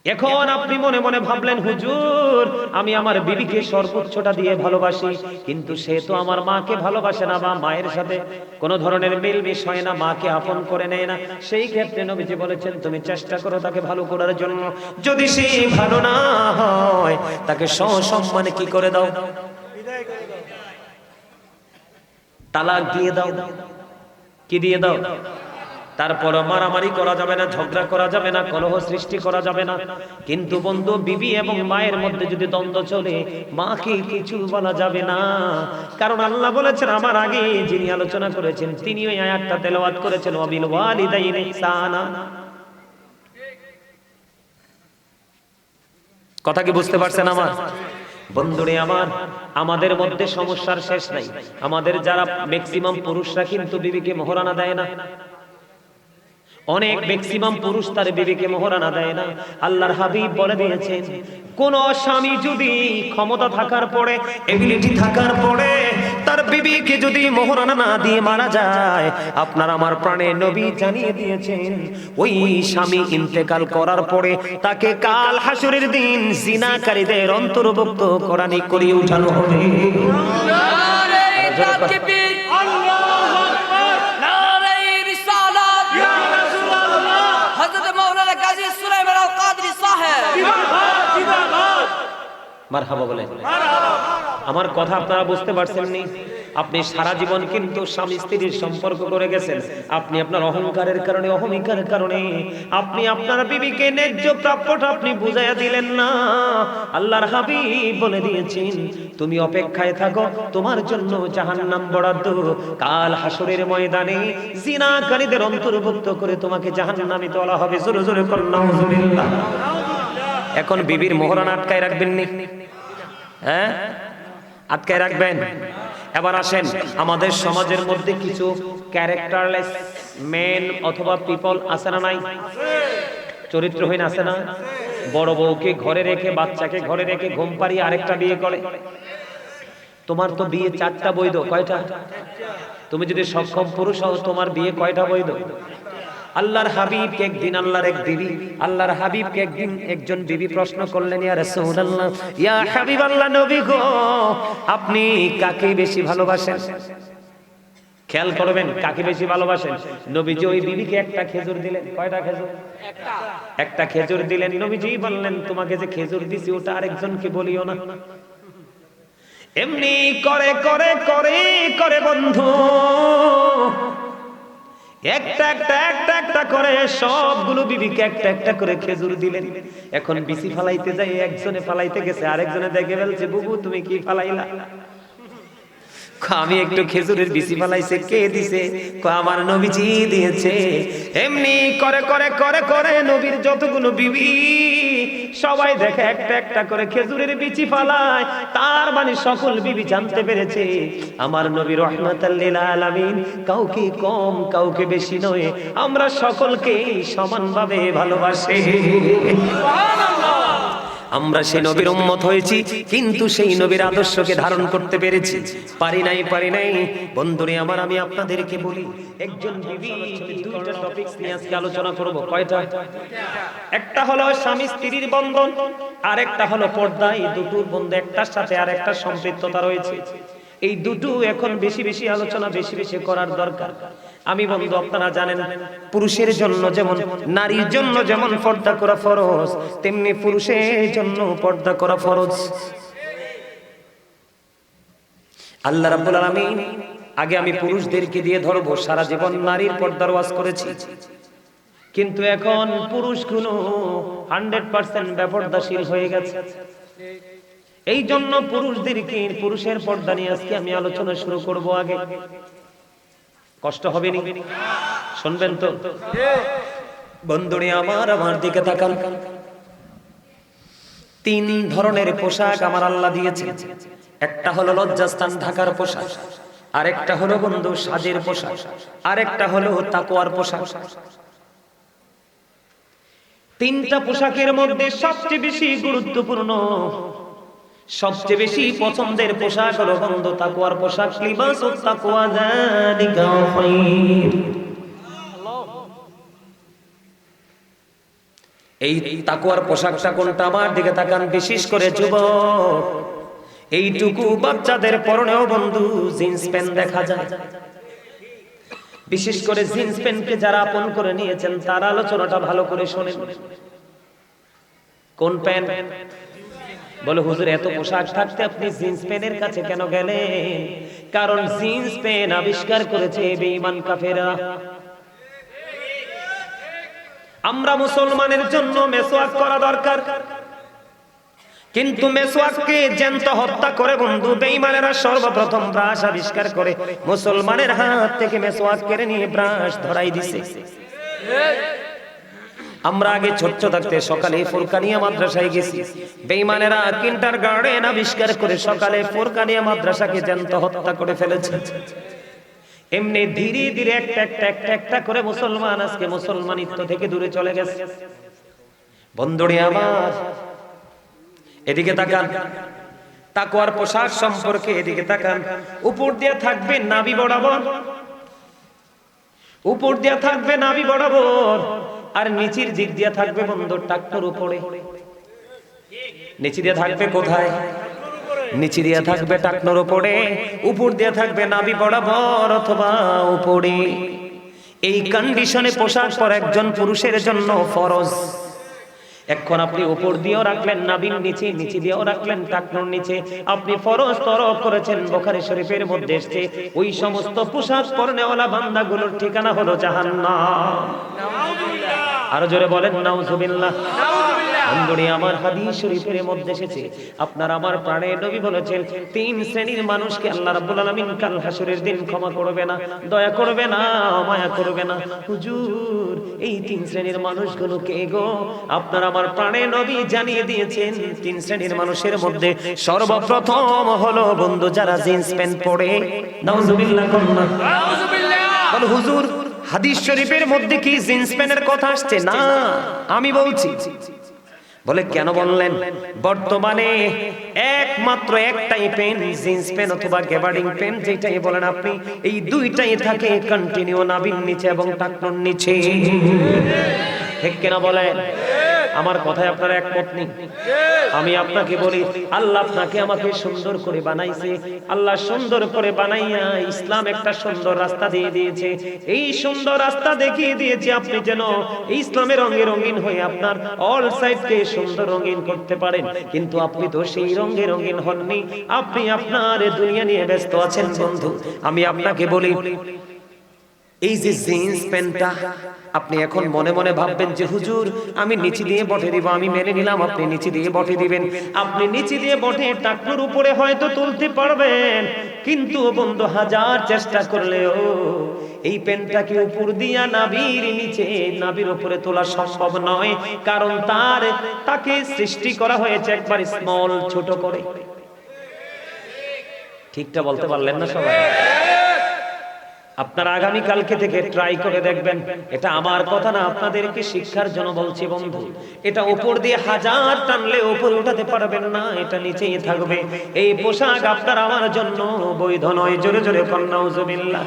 এখন আপনি মনে মনে ভাবলেন, হুজুর আমি আমার বিবিকে সর্বোচ্চটা দিয়ে ভালোবাসি, কিন্তু সে তো আমার মাকে ভালোবাসে না, বা মায়ের সাথে কোনো ধরনের মিলমিশ হয় না, মাকে আপন করে নেয় না। সেই ক্ষেত্রে নবীজি বলেছেন, তুমি চেষ্টা করো তাকে ভালো করার জন্য। যদি সে ভালো না হয়, তাকে সসম্মানে কি করে দাও? তালাক দিয়ে দাও। কি দিয়ে দাও? তারপর মারামারি করা যাবে না, ঝগড়া করা যাবে না, কলহ সৃষ্টি করা যাবে না। কিন্তু বন্ধু, বিবি এবং মায়ের মধ্যে যদি দ্বন্দ্ব চলে, মাকে কিছু বলা যাবে না। কারণ আল্লাহ বলেছেন, আমার আগে যিনি আলোচনা করেছেন তিনি ওই আয়াতটা তেলাওয়াত করেছেন, ওয়াবিল ওয়ালিদাইনি ইহসানা। কথা কি বুঝতে পারছেন আমার বন্ধুরে আমার? আমাদের মধ্যে সমস্যার শেষ নাই। আমাদের যারা ম্যাক্সিমাম পুরুষরা কিন্তু বিবিকে মোহরানা দেয় না। অনেক ম্যাক্সিমাম পুরুষ তার বিবিকে মোহরানা দেয় না। আল্লাহর হাবিব বলে দিয়েছেন, কোন স্বামী যদি ক্ষমতা থাকার পরে, এবিলিটি থাকার পরে তার বিবিকে যদি মোহরানা না দিয়ে মারা যায়, আপনার আমার প্রাণের নবী জানিয়ে দিয়েছেন, ওই স্বামী ইন্তেকাল করার পরে তাকে কাল হাসরের দিন জিনাকারীদের অন্তর্ভুক্ত কোরআনে করিয়ে উঠানো হবে। নারে তাকবীর, মারহাবা বলেন। আমার কথা আপনারা বুঝতে পারছেন নি? আপনি সারা জীবন কিন্তু স্বামী স্ত্রীর সম্পর্ক করে গেছেন। আপনি আপনার অহংকারের কারণে, অহমিকার কারণে আপনি আপনার বিবিকে ন্যায্য প্রাপ্যটা আপনি বুঝাইয়া দিলেন না। আল্লাহর হাবিব বলে দিয়েছেন, তুমি অপেক্ষায় থাকো, তোমার জন্য জাহান্নাম বরাদ্দ। কাল হাসরের ময়দানে জিনাকারীদের অন্তর্ভুক্ত করে তোমাকে জাহান্নামে তোলা হবে। জোরে জোরে করুন নাউজুবিল্লাহ। এখন বিবির মোহরানা আটকায় রাখবেন নি? হ্যাঁ, আটকায় রাখবেন। এবার আসেন, আমাদের সমাজের মধ্যে কিছু ক্যারেক্টারলেস মেন অথবা পিপল আছে না নাই? চরিত্রহীন আছে না? বড় বউকে ঘরে রেখে, বাচ্চাকে ঘরে রেখে ঘুম পাড়িয়ে আরেকটা বিয়ে করে। তোমার তো বিয়ে 4টা বৈধ, কয়টা? তুমি যদি সক্ষম পুরুষ হও, তোমার বিয়ে কয়টা বৈধ? আল্লাহর হাবিবকে একদিন আল্লাহর হাবিবকে একদিন একজন বিবি প্রশ্ন করলেন, ইয়া রাসূলুল্লাহ, ইয়া হাবিবাল্লাহ, নবী গো, আপনি কাকে বেশি ভালোবাসেন? খেয়াল করবেন, কাকে বেশি ভালোবাসেন? নবীজি ওই বিবিকে একটা খেজুর দিলেন। কয়টা খেজুর? একটা খেজুর দিলেন। নবীজি বললেন, তোমাকে যে খেজুর দিছি ওটা আরেকজনকে বলিও না। এমনি করে করে করে করে বন্ধু একটা একটা একটা একটা করে সবগুলো বিবিকে একটা একটা করে খেজুর দিলেন। এখন বিচি ফালাইতে যাই, একজনে ফালাইতে গেছে, আরেকজনে দেখে ফেলছে, বুবু তুমি কি ফালাইলা? আমি একটু খেজুরের বিচি ফালাইছে। কে দিছে? আমার নবীজি দিয়েছে। এমনি করে করে করে করে নবীর যতগুলো বিবি সবাই দেখে একটা একটা করে খেজুরের বিচি ফালায়। তার মানে সকল বিবি জানতে পেরেছে আমার নবী রাহমাতাল লিল আলামিন কাউকে কম কাউকে বেশি নয়, আমরা সকলকে সমানভাবে ভালোবাসি। সুবহানাল্লাহ। আমরা সেই নবীর উম্মত হয়েছি, কিন্তু সেই নবীর আদর্শকে ধারণ করতে পেরেছি? পারি নাই। বন্ধুরে আমার, আমি আপনাদেরকে বলি, একজন বিবি, দুইটা টপিকস নিয়ে আজকে আলোচনা করব। কয়টা? একটা হলো স্বামী স্ত্রীর বন্ধন, আর একটা হলো পর্দা। এই দুটোর বন্ধন একটার সাথে আর একটা সম্পৃক্ততা রয়েছে। এই দুটো এখন বেশি বেশি আলোচনা, বেশি বেশি করার দরকার। আমি বন্ধু, আপনারা জানেন, পুরুষের জন্য যেমন, নারীর জন্য যেমন পর্দা করা ফরজ, তেমনি পুরুষের জন্য পর্দা করা ফরজ। আল্লাহ রাব্বুল আলামিন, আগে আমি পুরুষদেরকে দিয়ে ধরবো, সারা জীবন নারীর পর্দার ওয়াজ করেছি, কিন্তু এখন পুরুষগুলো 100% বেপরদাশীল হয়ে গেছে। এই জন্য পুরুষদেরকে, পুরুষের পর্দা নিয়ে আজকে আমি আলোচনা শুরু করব। আগে কষ্ট হবে নি? শুনবেন তো বন্ধুরে আমার দিকে তাকান। 3 ধরনের পোশাক আমার আল্লাহ দিয়েছে। একটা হলো লজ্জাস্থান ঢাকার পোশাক, আরেকটা হলো বন্ধু সাজের পোশাক, আরেকটা হলো তাকওয়ার পোশাক। 3টা পোশাকের মধ্যে সবচেয়ে বেশি গুরুত্বপূর্ণ, সবচেয়ে বেশি পছন্দের পোশাক হলো বন্ধু তাকওয়ার পোশাক। লিবাসুত তাকওয়া যালিকা খায়র। এই তাকওয়ার পোশাকটা কোনটা? আমার দিকে তাকান, বিশেষ করে যুবক, এইটুকু বাচ্চাদের পরনেও বন্ধু জিন্স প্যান্ট দেখা যায়। বিশেষ করে জিন্স প্যান্টকে যারা আপন করে নিয়েছেন তার আলোচনাটা ভালো করে শোনেন। কোন প্যান্ট? বলে হুজুর এত পোশাক থাকতে আপনি জিন্স প্যান্টের কাছে কেন গেলেন? কারণ জিন্স প্যান্ট আবিষ্কার করেছে বেঈমান কাফেররা। আমরা মুসলমানের জন্য মেসওয়াক করা দরকার, কিন্তু মেসওয়াককে জ্যান্ত হত্যা করে বন্ধু বেঈমানেরা সর্বপ্রথম ব্রাশ আবিষ্কার করে মুসলমানের হাত থেকে মেসওয়াক কেড়ে নিয়ে ব্রাশ ধরাই দিছে। আমরা আগে ছোট থাকতে সকালে ফুরকানিয়া মাদ্রাসায় গেছি, বেঈমানেরা কিন্ডারগার্টেন আবিষ্কার করে সকালে ফুরকানিয়া মাদ্রাসাকে জ্যান্ত হত্যা করে ফেলেছে। এমনি ধীরে ধীরে একটা করে মুসলমান আজকে মুসলমানিত্ব থেকে দূরে চলে গেছে। বন্ধুরে আমার এদিকে তাকান, তাকওয়ার পোশাক সম্পর্কে এদিকে তাকান। উপর দিয়ে থাকবে নাভি বরাবর, উপর দিয়ে থাকবে নাভি বরাবর, আর নিচের দিক দিয়ে থাকবে বন্ধু টাকনোর উপরে। নিচে দিয়ে থাকবে কোথায়? নিচে দিয়ে থাকবে টাকনোর উপরে, উপর দিয়ে থাকবে নাভি বরাবর অথবা উপরে। এই কন্ডিশনে পোশাক পরা একজন পুরুষের জন্য ফরজ। এখন আপনি উপর দিয়েও রাখলেন নাভির নিচে, নিচে দিয়েও রাখলেন টাকনোর নিচে, আপনি ফরজ তরক করেছেন। বুখারী শরীফের মধ্যে এসেছে ওই সমস্ত পোশাক পরনেওয়ালা বান্দাগুলোর ঠিকানা হলো জাহান্নাম। আরো জোরে বলেন নাউজুবিল্লাহ। বন্ধুরে আমার হাদিস শরীফের মধ্যে এসেছে আপনার আমার প্রাণের নবী বলেছেন তিন শ্রেণীর মানুষকে আল্লাহ রাব্বুল আলামিন কাল হাসরের দিন ক্ষমা করবে না, দয়া করবে না, মায়া করবে না। হুজুর এই তিন শ্রেণীর মানুষগুলো কে গো? আপনার আমার প্রাণের নবী জানিয়ে দিয়েছেন তিন শ্রেণীর মানুষের মধ্যে সর্বপ্রথম হলো বন্ধু যারা জিন্স প্যান্ট পরে। নাউজুবিল্লাহ কন্না নাউজুবিল্লাহ। বল হুজুর হাদিস শরীফের মধ্যে কি জিন্স প্যান্টের কথা আসছে? না, আমি বলছি। বলে কেন বললেন? বর্তমানে একমাত্র একটাই প্যান্ট, জিন্স প্যান্ট অথবা গ্যাবার্ডিং প্যান্ট যেটাই বলেন আপনি, এই দুইটাই থাকে কন্টিনিউ নাভির নিচে এবং টাকনোর নিচে। ঠিক কিনা বলেন? আমার কথায় আপনারা একমত নেই? আমি আপনাকে বলি আল্লাহ আপনাকে আমাকে সুন্দর করে বানাইছে। আল্লাহ সুন্দর করে বানাইয়া ইসলাম একটা সুন্দর রাস্তা দিয়ে দিয়েছে। এই সুন্দর রাস্তা দেখিয়ে দিয়েছে আপনি যেন ইসলামের রঙে রঙিন হয়ে আপনার অল সাইডকে সুন্দর রঙিন করতে পারেন। কিন্তু আপনি তো সেই রঙে রঙিন হননি, আপনি আপনার দুনিয়া নিয়ে ব্যস্ত আছেন। বন্ধু আমি আপনাকে বলি এই যে জিন্স প্যান্টটা আপনি এখন মনে মনে ভাববেন যে হুজুর আমি নিচে দিয়ে বটে দিব, আমি মেনে নিলাম আপনি নিচে দিয়ে বটে দিবেন। আপনি নিচে দিয়ে বটে টাকনোর উপরে হয়তো তুলতে পারবেন, কিন্তু বন্ধু হাজার চেষ্টা করলেও এই প্যান্টটাকে উপর দিয়া নাভির নিচে নাভির উপরে তোলা সম্ভব নয়, কারণ তাকে সৃষ্টি করা হয়েছে একবার স্মল, ছোট করে। ঠিকটা বলতে পারলেন না সবাই? আপনারা আগামী কালকে থেকে ট্রাই করে দেখবেন। এটা আমার কথা না, আপনাদেরকে শিক্ষার জন্য বলছি বন্ধু। এটা উপর দিয়ে হাজার টানলে উপরে উঠাতে পারবেন না, এটা নিচেই থাকবে। এই পোশাক আপনার আমার জন্য বৈধ নয়। জোরে জোরে বলেন নাউজুবিল্লাহ।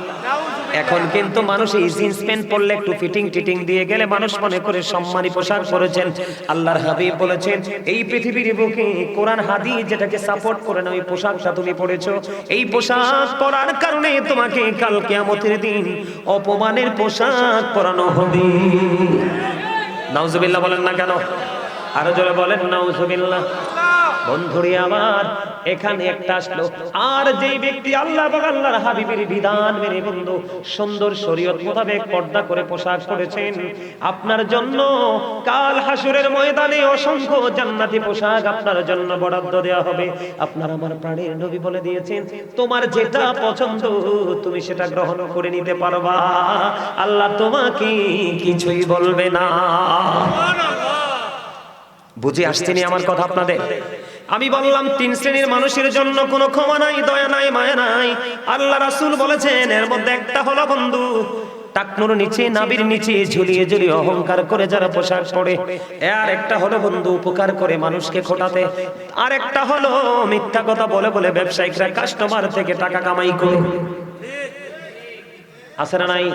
এখন কিন্তু মানুষ এই জিন্স প্যান্ট পরলে একটু ফিটিং টিটিং দিয়ে গেলে মানুষ মনে করে সম্মানী পোশাক পরেছেন। আল্লাহর হাবিব বলেছেন এই পৃথিবীর বুকে কোরআন হাদিস যেটাকে সাপোর্ট করে না, ওই পোশাকটা তুমি পরেছো। এই পোশাক পরার কারণে তোমাকে কাল কিয়ামতের দিন অপমানের পোশাক পরানো হবে। নাউজুবিল্লাহ বলেন না কেন? আরো জোরে বলেন নাউজুবিল্লাহ। বন্ধুরে আমার এখানে একটা আসলো, আর যে ব্যক্তি আল্লাহ এবং আল্লাহর হাবিবের বিধান মেনে বন্ধু সুন্দর শরীয়ত মোতাবেক পর্দা করে পোশাক পরেছেন, আপনার জন্য কাল হাসরের ময়দানে অসংখ্য জান্নাতি পোশাক আপনার জন্য বরাদ্দ দেওয়া হবে। আপনার আমার প্রাণের নবী বলে দিয়েছেন তোমার যেটা পছন্দ তুমি সেটা গ্রহণ করে নিতে পারবা, আল্লাহ তোমাকে কিছুই বলবে না। বুঝে আসছেনি আমার কথা আপনাদের? আমি বললাম তিন শ্রেণীর মানুষের জন্য কোনো ক্ষমা নাই, দয়া নাই, মায়া নাই। আল্লাহ রাসূল বলেছেন এর মধ্যে একটা হলো বন্ধু টাকনুর নিচে নাভির নিচে ঝুলিয়ে ঝুলিয়ে অহংকার করে যারা পোশাক পরে। আর একটা হলো বন্ধু উপকার করে মানুষকে খোটাতে। আর একটা হলো মিথ্যা কথা বলে বলে ব্যবসায়িকরা কাস্টমার থেকে টাকা কামাই করে। আছে না নাই?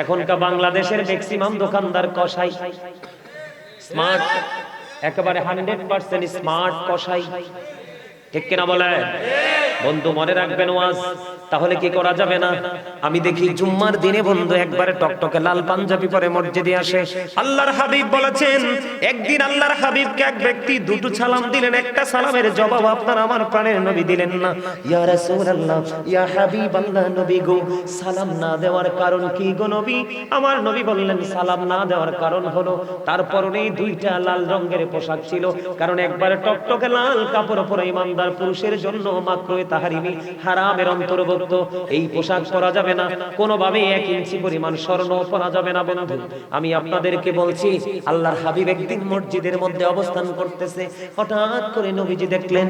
এখনকার বাংলাদেশের ম্যাক্সিমাম দোকানদার কসাই। স্মার্ট, একেবারে 100% স্মার্ট কসাই, ঠিক কিনা বলেন? বন্ধু মনে রাখবেন ওয়াজ, তাহলে কি করা যাবে না? আমি দেখি জুম্মার দিনে বন্ধু একবারে টকটকে লাল পাঞ্জাবি পরে মসজিদে আসে। আল্লাহর হাবিব বলেছেন, একদিন আল্লাহর হাবিবকে এক ব্যক্তি দুটো সালাম দিলেন, একটা সালামের জবাব আপনার আমার প্রাণের নবী দিলেন না। ইয়া রাসূলুল্লাহ, ইয়া হাবিবাল্লাহ, নবী গো, সালাম না দেওয়ার কারণ কি গো নবী? আমার নবী বললেন, সালাম না দেওয়ার কারণ হলো তার পরনে দুইটা লাল রঙের পোশাক ছিল। কারণ একবারে টকটকে লাল কাপড় পরে ইমানদার পুরুষের জন্য মাকরুহে তাহরিমি, হারামের অন্তর্ভুক্ত। এই পোশাক পরা যাবে না, কোনোভাবে 1 ইঞ্চি পরিমাণ স্বর্ণ পরা যাবে না। বন্ধু আমি আপনাদেরকে বলছি, আল্লাহর হাবিব একদিন মসজিদের মধ্যে অবস্থান করতেছে, হঠাৎ করে নবীজি দেখলেন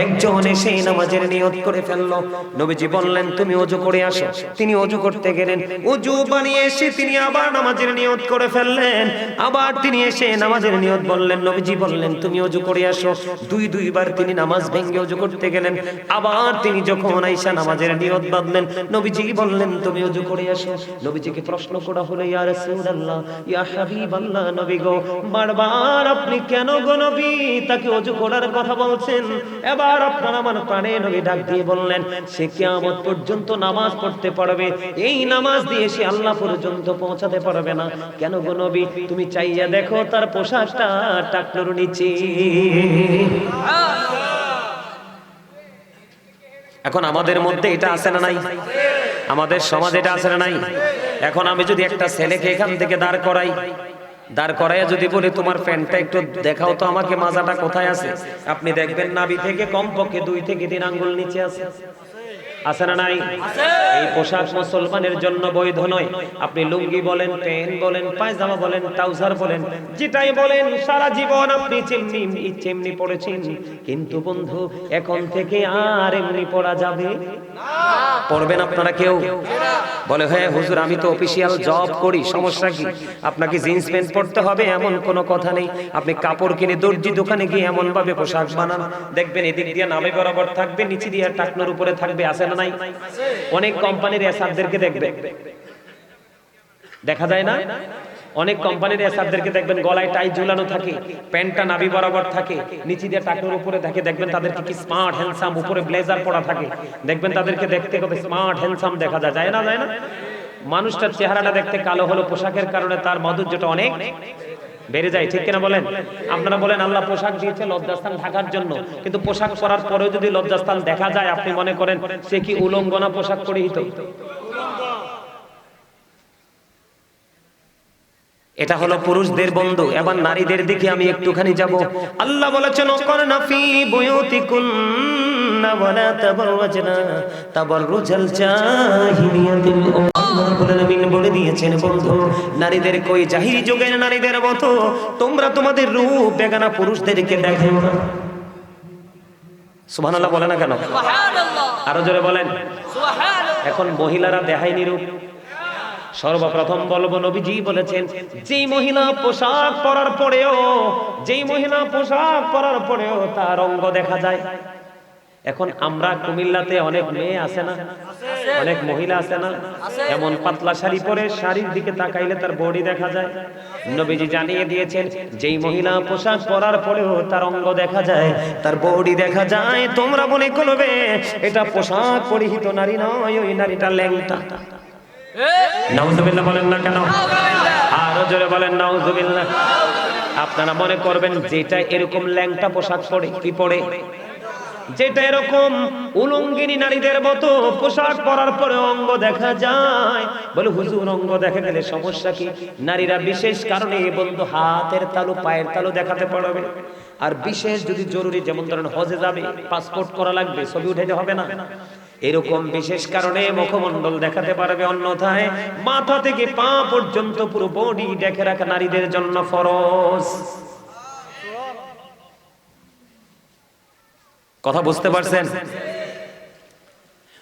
একজন এসে নামাজের নিয়ত করে ফেললো। নবীজি বললেন, তুমি ওযু করে আসো। তিনি ওযু করতে গেলেন, ওযু বানিয়ে এসে তিনি আবার নামাজের নিয়ত করে ফেললেন। আবার তিনি এসে নামাজের নিয়ত বললেন, নবীজি বললেন, তুমি ওযু করে আসো। দুইবার তিনি নামাজ ভেঙে ওযু করতে গেলেন। আবার তিনি যখন আয়েশা নামাজের নিয়ত বাঁধলেন, নবীজি বললেন, তুমি ওযু করে আসো। নবীজিকে প্রশ্ন করা হলো, ইয়া রাসূলুল্লাহ, ইয়া হাবিবাল্লাহ, নবী গো, বারবার আপনি কেন গো নবী তাকে ওযু করার কথা বলছেন? এবার আপনার আমার প্রাণে নবী ডাক দিয়ে বললেন, সে কিয়ামত পর্যন্ত নামাজ পড়তে পারবে, এই নামাজ দিয়ে সে আল্লাহ পর্যন্ত পৌঁছাতে পারবে না। কেন গো নবী? তুমি চাইয়া দেখো তার পোশাকটা টাকনুর নিচে। এখন আমাদের মধ্যে এটা আছে না নাই? আমাদের সমাজে এটা আছে না নাই? এখন আমি যদি একটা ছেলেকে এখান থেকে দাঁড় করাইয়া যদি বলি, তোমার প্যান্টটা একটু দেখাও তো আমাকে, মাজাটা কোথায় আছে, আপনি দেখবেন নাভি থেকে কমপক্ষে 2 থেকে 3 আঙ্গুল নিচে আছে। আছে না নাই? এই পোশাক মুসলমানের জন্য বৈধ নয়। আপনি লুঙ্গি বলেন, প্যান্ট বলেন, পায়জামা বলেন, ট্রাউজার বলেন, যেটাই বলেন, সারা জীবন আপনি চেমনি পড়েছেন। কিন্তু বন্ধু এখন থেকে আর এমনি পড়া যাবে না। পড়বেন আপনারা কেউ? বলে, হ্যাঁ হুজুর আমি তো অফিশিয়াল জব করি, সমস্যা কি? আপনাকে জিন্স প্যান্ট পরতে হবে এমন কোনো কথা নেই। আপনি কাপড় কিনে দর্জি দোকানে গিয়ে এমন ভাবে পোশাক বানান, দেখবেন এদিক দিয়ে নাভি বরাবর থাকবে, নিচে দিয়ে টাকনোর উপরে থাকবে। আছে না নাই? অনেক কোম্পানির এসআরদেরকে দেখবেন, দেখা যায় না? অনেক কোম্পানির এসআরদেরকে দেখবেন গলায় টাই ঝুলানো থাকে, প্যান্টটা নাভি বরাবর থাকে, নিচে দিয়ে টাকনোর উপরে থাকে। দেখবেন তাদেরকে কি স্মার্ট হ্যান্ডসাম, উপরে ব্লেজার পরা থাকে। দেখবেন তাদেরকে দেখতে কত স্মার্ট হ্যান্ডসাম দেখা যায়। যায় না? যায় না? মানুষটার চেহারাটা দেখতে কালো হলো, পোশাকের কারণে তার মাধুর্যটা অনেক বেড়ে যায়, ঠিক কিনা বলেন? আপনারা বলেন আল্লাহ পোশাক দিয়েছে লজ্জাস্থান ঢাকার জন্য, কিন্তু পোশাক পরার পরেও যদি লজ্জাস্থান দেখা যায়, আপনি মনে করেন সে কি উলঙ্গনা পোশাক পরিহিত? এটা হলো পুরুষদের বন্ধু। এবার নারীদের দিকে আমি একটুখানি যাব। আল্লাহ বলেছেন, ওয়াকারনা ফি বুয়ুতিকুন্না ওয়ালা তাবাররাজনা তাবাররুজাল জাহিলিয়াতিল বলে দিয়েছেন বন্ধু, নারীদের কই জাহিলি যুগের নারীদের মতো তোমরা তোমাদের রূপ বেগানা পুরুষদেরকে দেখো না। সুবহানাল্লাহ বলে না কেন? সুবহানাল্লাহ আরো জোরে বলেন সুবহানাল্লাহ। এখন মহিলারা দেখায়নি রূপ। সর্বপ্রথম বলবো, নবীজি বলেছেন, যেই মহিলা পোশাক পরার পরেও তার অঙ্গ দেখা যায়। এখন আমরা কুমিল্লাতে অনেক মেয়ে আছে না, অনেক মহিলা আছে না, এমন পাতলা শাড়ি পরে শাড়ির দিকে তাকাইলে তার বডি দেখা যায়। নবীজি জানিয়ে দিয়েছেন, যেই মহিলা পোশাক পরার পরেও তার অঙ্গ দেখা যায়, তার বডি দেখা যায়, তোমরা মনে করবে এটা পোশাক পরিহিত নারী নয়, ওই নারীটা ল্যাংটা। নাউজুবিল্লাহ বলেন না কেন? আরো জোরে বলেন নাউজুবিল্লাহ। আপনারা মনে করবেন যেটা এরকম ল্যাংটা পোশাক পরে, কি পরে, যেটা এরকম উলঙ্গিনী নারীদের মতো পোশাক পরার পরে অঙ্গ দেখা যায়, বলে হুজুর অঙ্গ দেখা গেলে সমস্যা কি? নারীরা বিশেষ কারণে বন্ধু হাতের তালু, পায়ের তালু দেখাতে পারবে। আর বিশেষ যদি জরুরি, যেমন ধরেন হজে যাবে, পাসপোর্ট করা লাগবে, ছবি উঠাইতে হবে না, এরকম বিশেষ কারণে মুখমণ্ডল দেখাতে পারবে। অন্যথায় মাথা থেকে পা পর্যন্ত পুরো বডি ঢেকে রাখা নারীদের জন্য ফরজ। কথা বুঝতে পারছেন?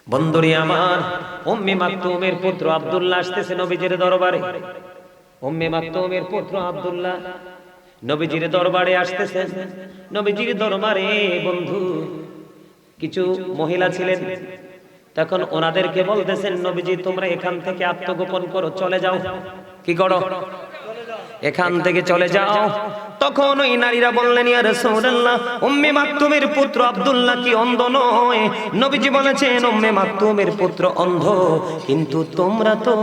বন্ধুরি আমার, উম্মে মাকতুমের পুত্র আব্দুল্লাহ আসতেছে নবীজির দরবারে। উম্মে মাকতুমের পুত্র আব্দুল্লাহ নবীজির দরবারে আসতেছেন। নবীজির দরবারে বন্ধু কিছু মহিলা ছিলেন, তখন ওনাদেরকে বলতেছেন, নবীজি তোমরা এখান থেকে আত্মগোপন করো, চলে যাও। কি করো? এখান থেকে চলে যাও। তখন ওই নারীরা বললেন, ইয়া রাসূলুল্লাহ, উম্মে মাকতুমের পুত্র আব্দুল্লাহ কি অন্ধ নয়? নবীজি বলেছেন, উম্মে মাকতুমের পুত্র অন্ধ, কিন্তু তোমরা তো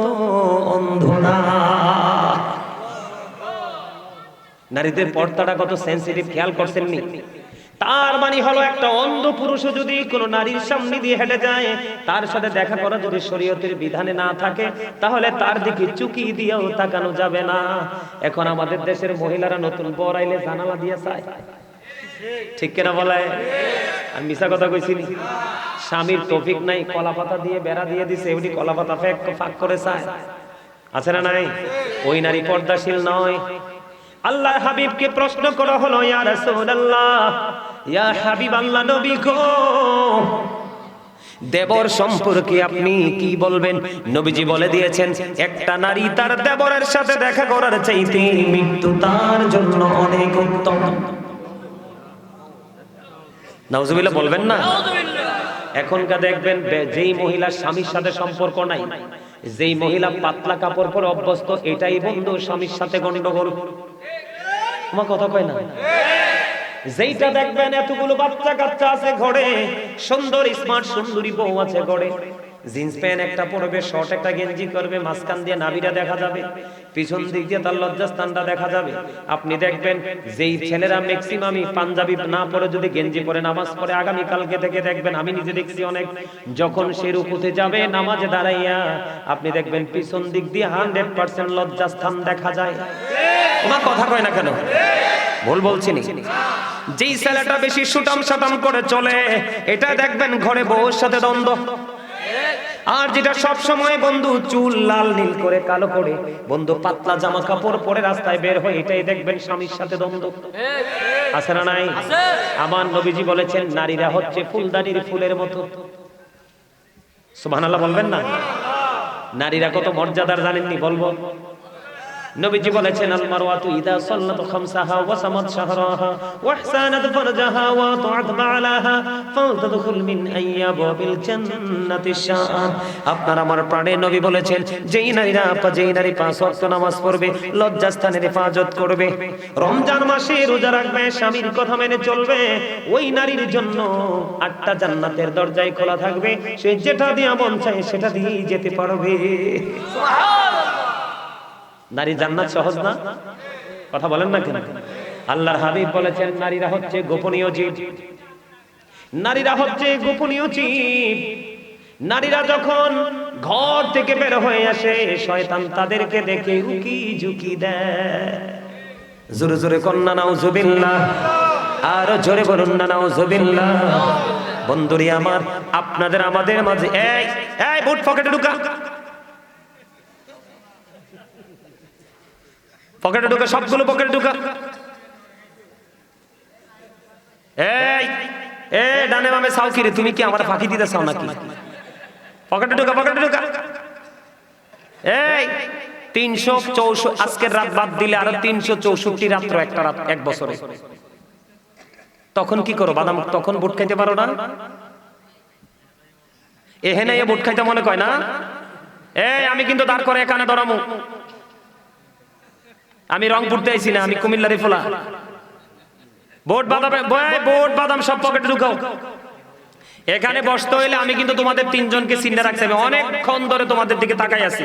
অন্ধ না। নারীদের পর্দাটা কত সেনসিটিভ, খেয়াল করছেন নি? তার মানে হলো, একটা অন্ধ পুরুষ যদি কোন নারীর সামনে দিয়ে হেঁটে যায়, তার সাথে দেখা করা যদি শরীয়তের বিধানে না থাকে, তাহলে তার দিকে চুকি দিয়েও তাকানো যাবে না। এখন আমাদের দেশের মহিলারা নতুন বর আইলে জানালা দিয়ে চায়, ঠিক কিনা বলে? আমি মিছা কথা কইছি? স্বামীর তৌফিক নাই, কলা পাতা দিয়ে বেড়া দিয়ে দিছে, এমনি কলা পাতা ফাঁক করে চায়, আছে না নাই? ওই নারী পর্দাশীল নয়। আল্লাহ হাবিবকে প্রশ্ন করা হলো, ইয়া রাসূলুল্লাহ, ইয়া হাবিব আল্লাহ নবী গো, দেবর সম্পর্কে আপনি কি বলবেন? নবীজি বলে দিয়েছেন, একটা নারী তার দেবরের সাথে দেখা করার চাইতে মৃত্যু তার জন্য অনেক উত্তম। নাউজুবিল্লাহ বলবেন না? এখনকার দেখবেন, যেই মহিলা স্বামীর সাথে সম্পর্ক নাই, যেই মহিলা পাতলা কাপড় পরে অভ্যস্ত, এটাই বন্ধু স্বামীর সাথে গন্ডগোল। আমার কথা কয় না? যেইটা দেখবেন এতগুলো বাচ্চা কাচ্চা আছে ঘরে, সুন্দর স্মার্ট সুন্দরী বউ আছে ঘরে, জিন্স প্যান্ট একটা পরবে, শর্ট একটা গেঞ্জি করবে, মাঝখান দিয়ে নাভিটা দেখা যাবে, পিছন দিক দিয়ে তার লজ্জাস্থানটা দেখা যাবে। আপনি দেখবেন যেই ছেলেরা ম্যাক্সিমামই পাঞ্জাবি না পরে যদি গেঞ্জি পরে নামাজ পড়ে, আগামী কালকে থেকে দেখবেন, আমি নিজে দেখছি অনেক, যখন সে রুকুতে যাবে নামাজে দাঁড়াইয়া, আপনি দেখবেন পিছন দিক দিয়ে 100% লজ্জাস্থান দেখা যায়। তোমার কথা কয় না কেন? ভুল বলছি নি? যেই ছেলেটা বেশি সুটাম সাটাম করে চলে, এটা দেখবেন ঘরে বউর সাথে দ্বন্দ্ব। আর যেটা সব সময় বন্ধু চুল লাল নীল করে কালো করে, বন্ধু পাতলা জামা কাপড় পরে রাস্তায় বের হয়, এটাই দেখবেন স্বামীর সাথে দ্বন্দ্ব। আছে না নাই? আমার নবীজি বলেছেন, নারীরা হচ্ছে ফুলদানির ফুলের মতো। সুবহানাল্লাহ বলবেন না? নারীরা কত মর্যাদার জানেননি? বলবো। নবীজি বলেছেন, আল মারওয়াতু ইদা সাল্লাত খামসাহা ওয়া সামাত শাহরাহা ওয়া ইহসানাত ফারজাহা ওয়া তুআত বালাহা ফালতাদখুল মিন আইয়াবিল জান্নাতি শাআত। আপনার আমার প্রাণের নবী বলেছেন, যেই নারী 5 ওয়াক্ত নামাজ পড়বে, লজ্জাস্থানের হেফাজত করবে, রমজান মাসে রোজা রাখবে, স্বামীর কথা মেনে চলবে, ওই নারীর জন্য 8টা জান্নাতের দরজায় খোলা থাকবে, সে যেটা দিয়ে মন চায় সেটা দিয়ে যেতে পারবে। সুবহানাল্লাহ। নারী জান্নাত সহজ না? কথা বলেন না কেন? আল্লাহর হাবিব বলেছেন, নারীরা হচ্ছে গোপনীয় জীব। নারীরা হচ্ছে গোপনীয় জীব। নারীরা যখন ঘর থেকে বের হয়ে আসে, শয়তান তাদেরকে দেখে উকি ঝুঁকি দেয়। জোরে জোরে কন্যা নাউজুবিল্লাহ, আর জোরে বলুন না নাউজুবিল্লাহ। বন্ধুরি আমার, আপনাদের আমাদের মাঝে, এই এই বুট পকেটে ঢুকা, পকেটে ঢুকা, সবগুলো পকেটে ঢুকা। এই এই ডানে বামে চাও কি রে? তুমি কি আমার ফাঁকি দিতে চাও নাকি? পকেটে ঢুকা, পকেটে ঢুকা। এই 364, আজকের রাত বাদ দিলে আরো 364 রাত্র, একটা রাত, এক বছরে। তখন কি করো? বাদাম, তখন বুট খাইতে পারো না? এখানে বুট খাইতে মনে কয় না? এই আমি কিন্তু দাঁড় করে এখানে ধরামু। আমি রংপুরতে আইছি না, আমি কুমিল্লারি ফোলা। বোট বাদাম সব পকেটে ঢুকাও। এখানে বসতে হইলে আমি কিন্তু তোমাদের 3 জনকে চিন্তা রাখছি। আমি অনেকক্ষণ ধরে তোমাদের দিকে তাকাই আছি,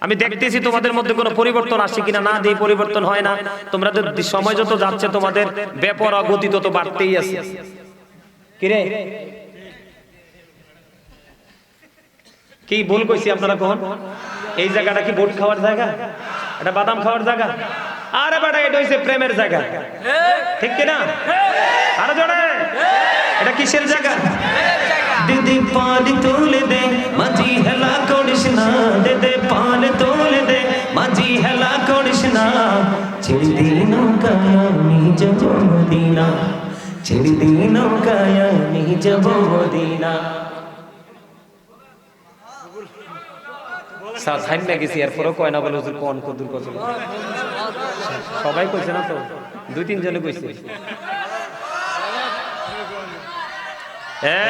আমি দেখতেছি তোমাদের মধ্যে কোনো পরিবর্তন আসে কিনা। না দিয়ে পরিবর্তন হয় না। তোমরা সময় যত যাচ্ছে তোমাদের বেপরোয়া গতি তত বাড়তেই আছে। কিরে, কি ভুল কইছি আপনারা? কোন এই জায়গাটা কি বোট খাওয়ার জায়গা? এটা বাদাম খাওয়ার জায়গা? আরে বেটা, এটা হইছে প্রেমের জায়গা, ঠিক কি না? আরে জোরে, এটা কিসের জায়গা? দিদি পাল তোলে দে মাঝি হেলা করিস না, দিদি পাল তোলে দে মাঝি হেলা করিস না, ছেড়ে দিই নৌকায় আমি যাব মদিনা, ছেড়ে দিই নৌকায় আমি যাব মদিনা। সবাই কইছে না তো, 2-3 জনে কইছে।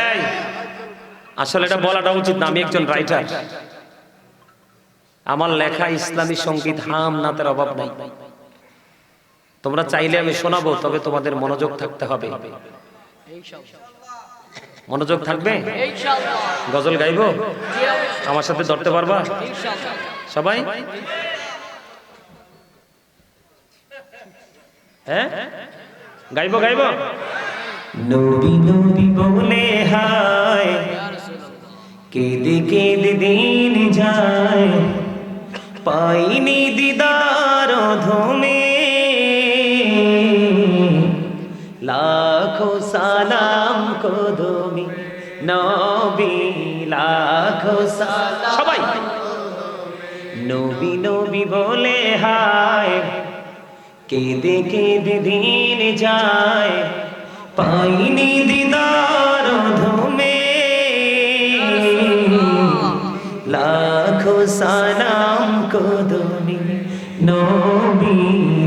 এই আসলে এটা বলাটা উচিত না। আমি একজন রাইটার, আমার লেখা ইসলামী সঙ্গীত, হাম নাতের অভাব নাই। তোমরা চাইলে আমি শোনাবো, তবে তোমাদের মনোযোগ থাকতে হবে। মনোযোগ থাকবে? গজল গাইবো? আমার সাথে ধরতে পারবা সবাই? হ্যাঁ, গাইবো গাইবো। নবী নবী বলে হায়, কেঁদে কেঁদে দিন যায়, পাইনি দিদার ধমে, লাখো সালাম কদমি নবী, লাখো সালাম। সবাই নবী নবী বলে হায়, কেঁদে কেঁদে দিন যায়, পাইনি দিদার ধমে, লাখো সালাম কদমি নবী,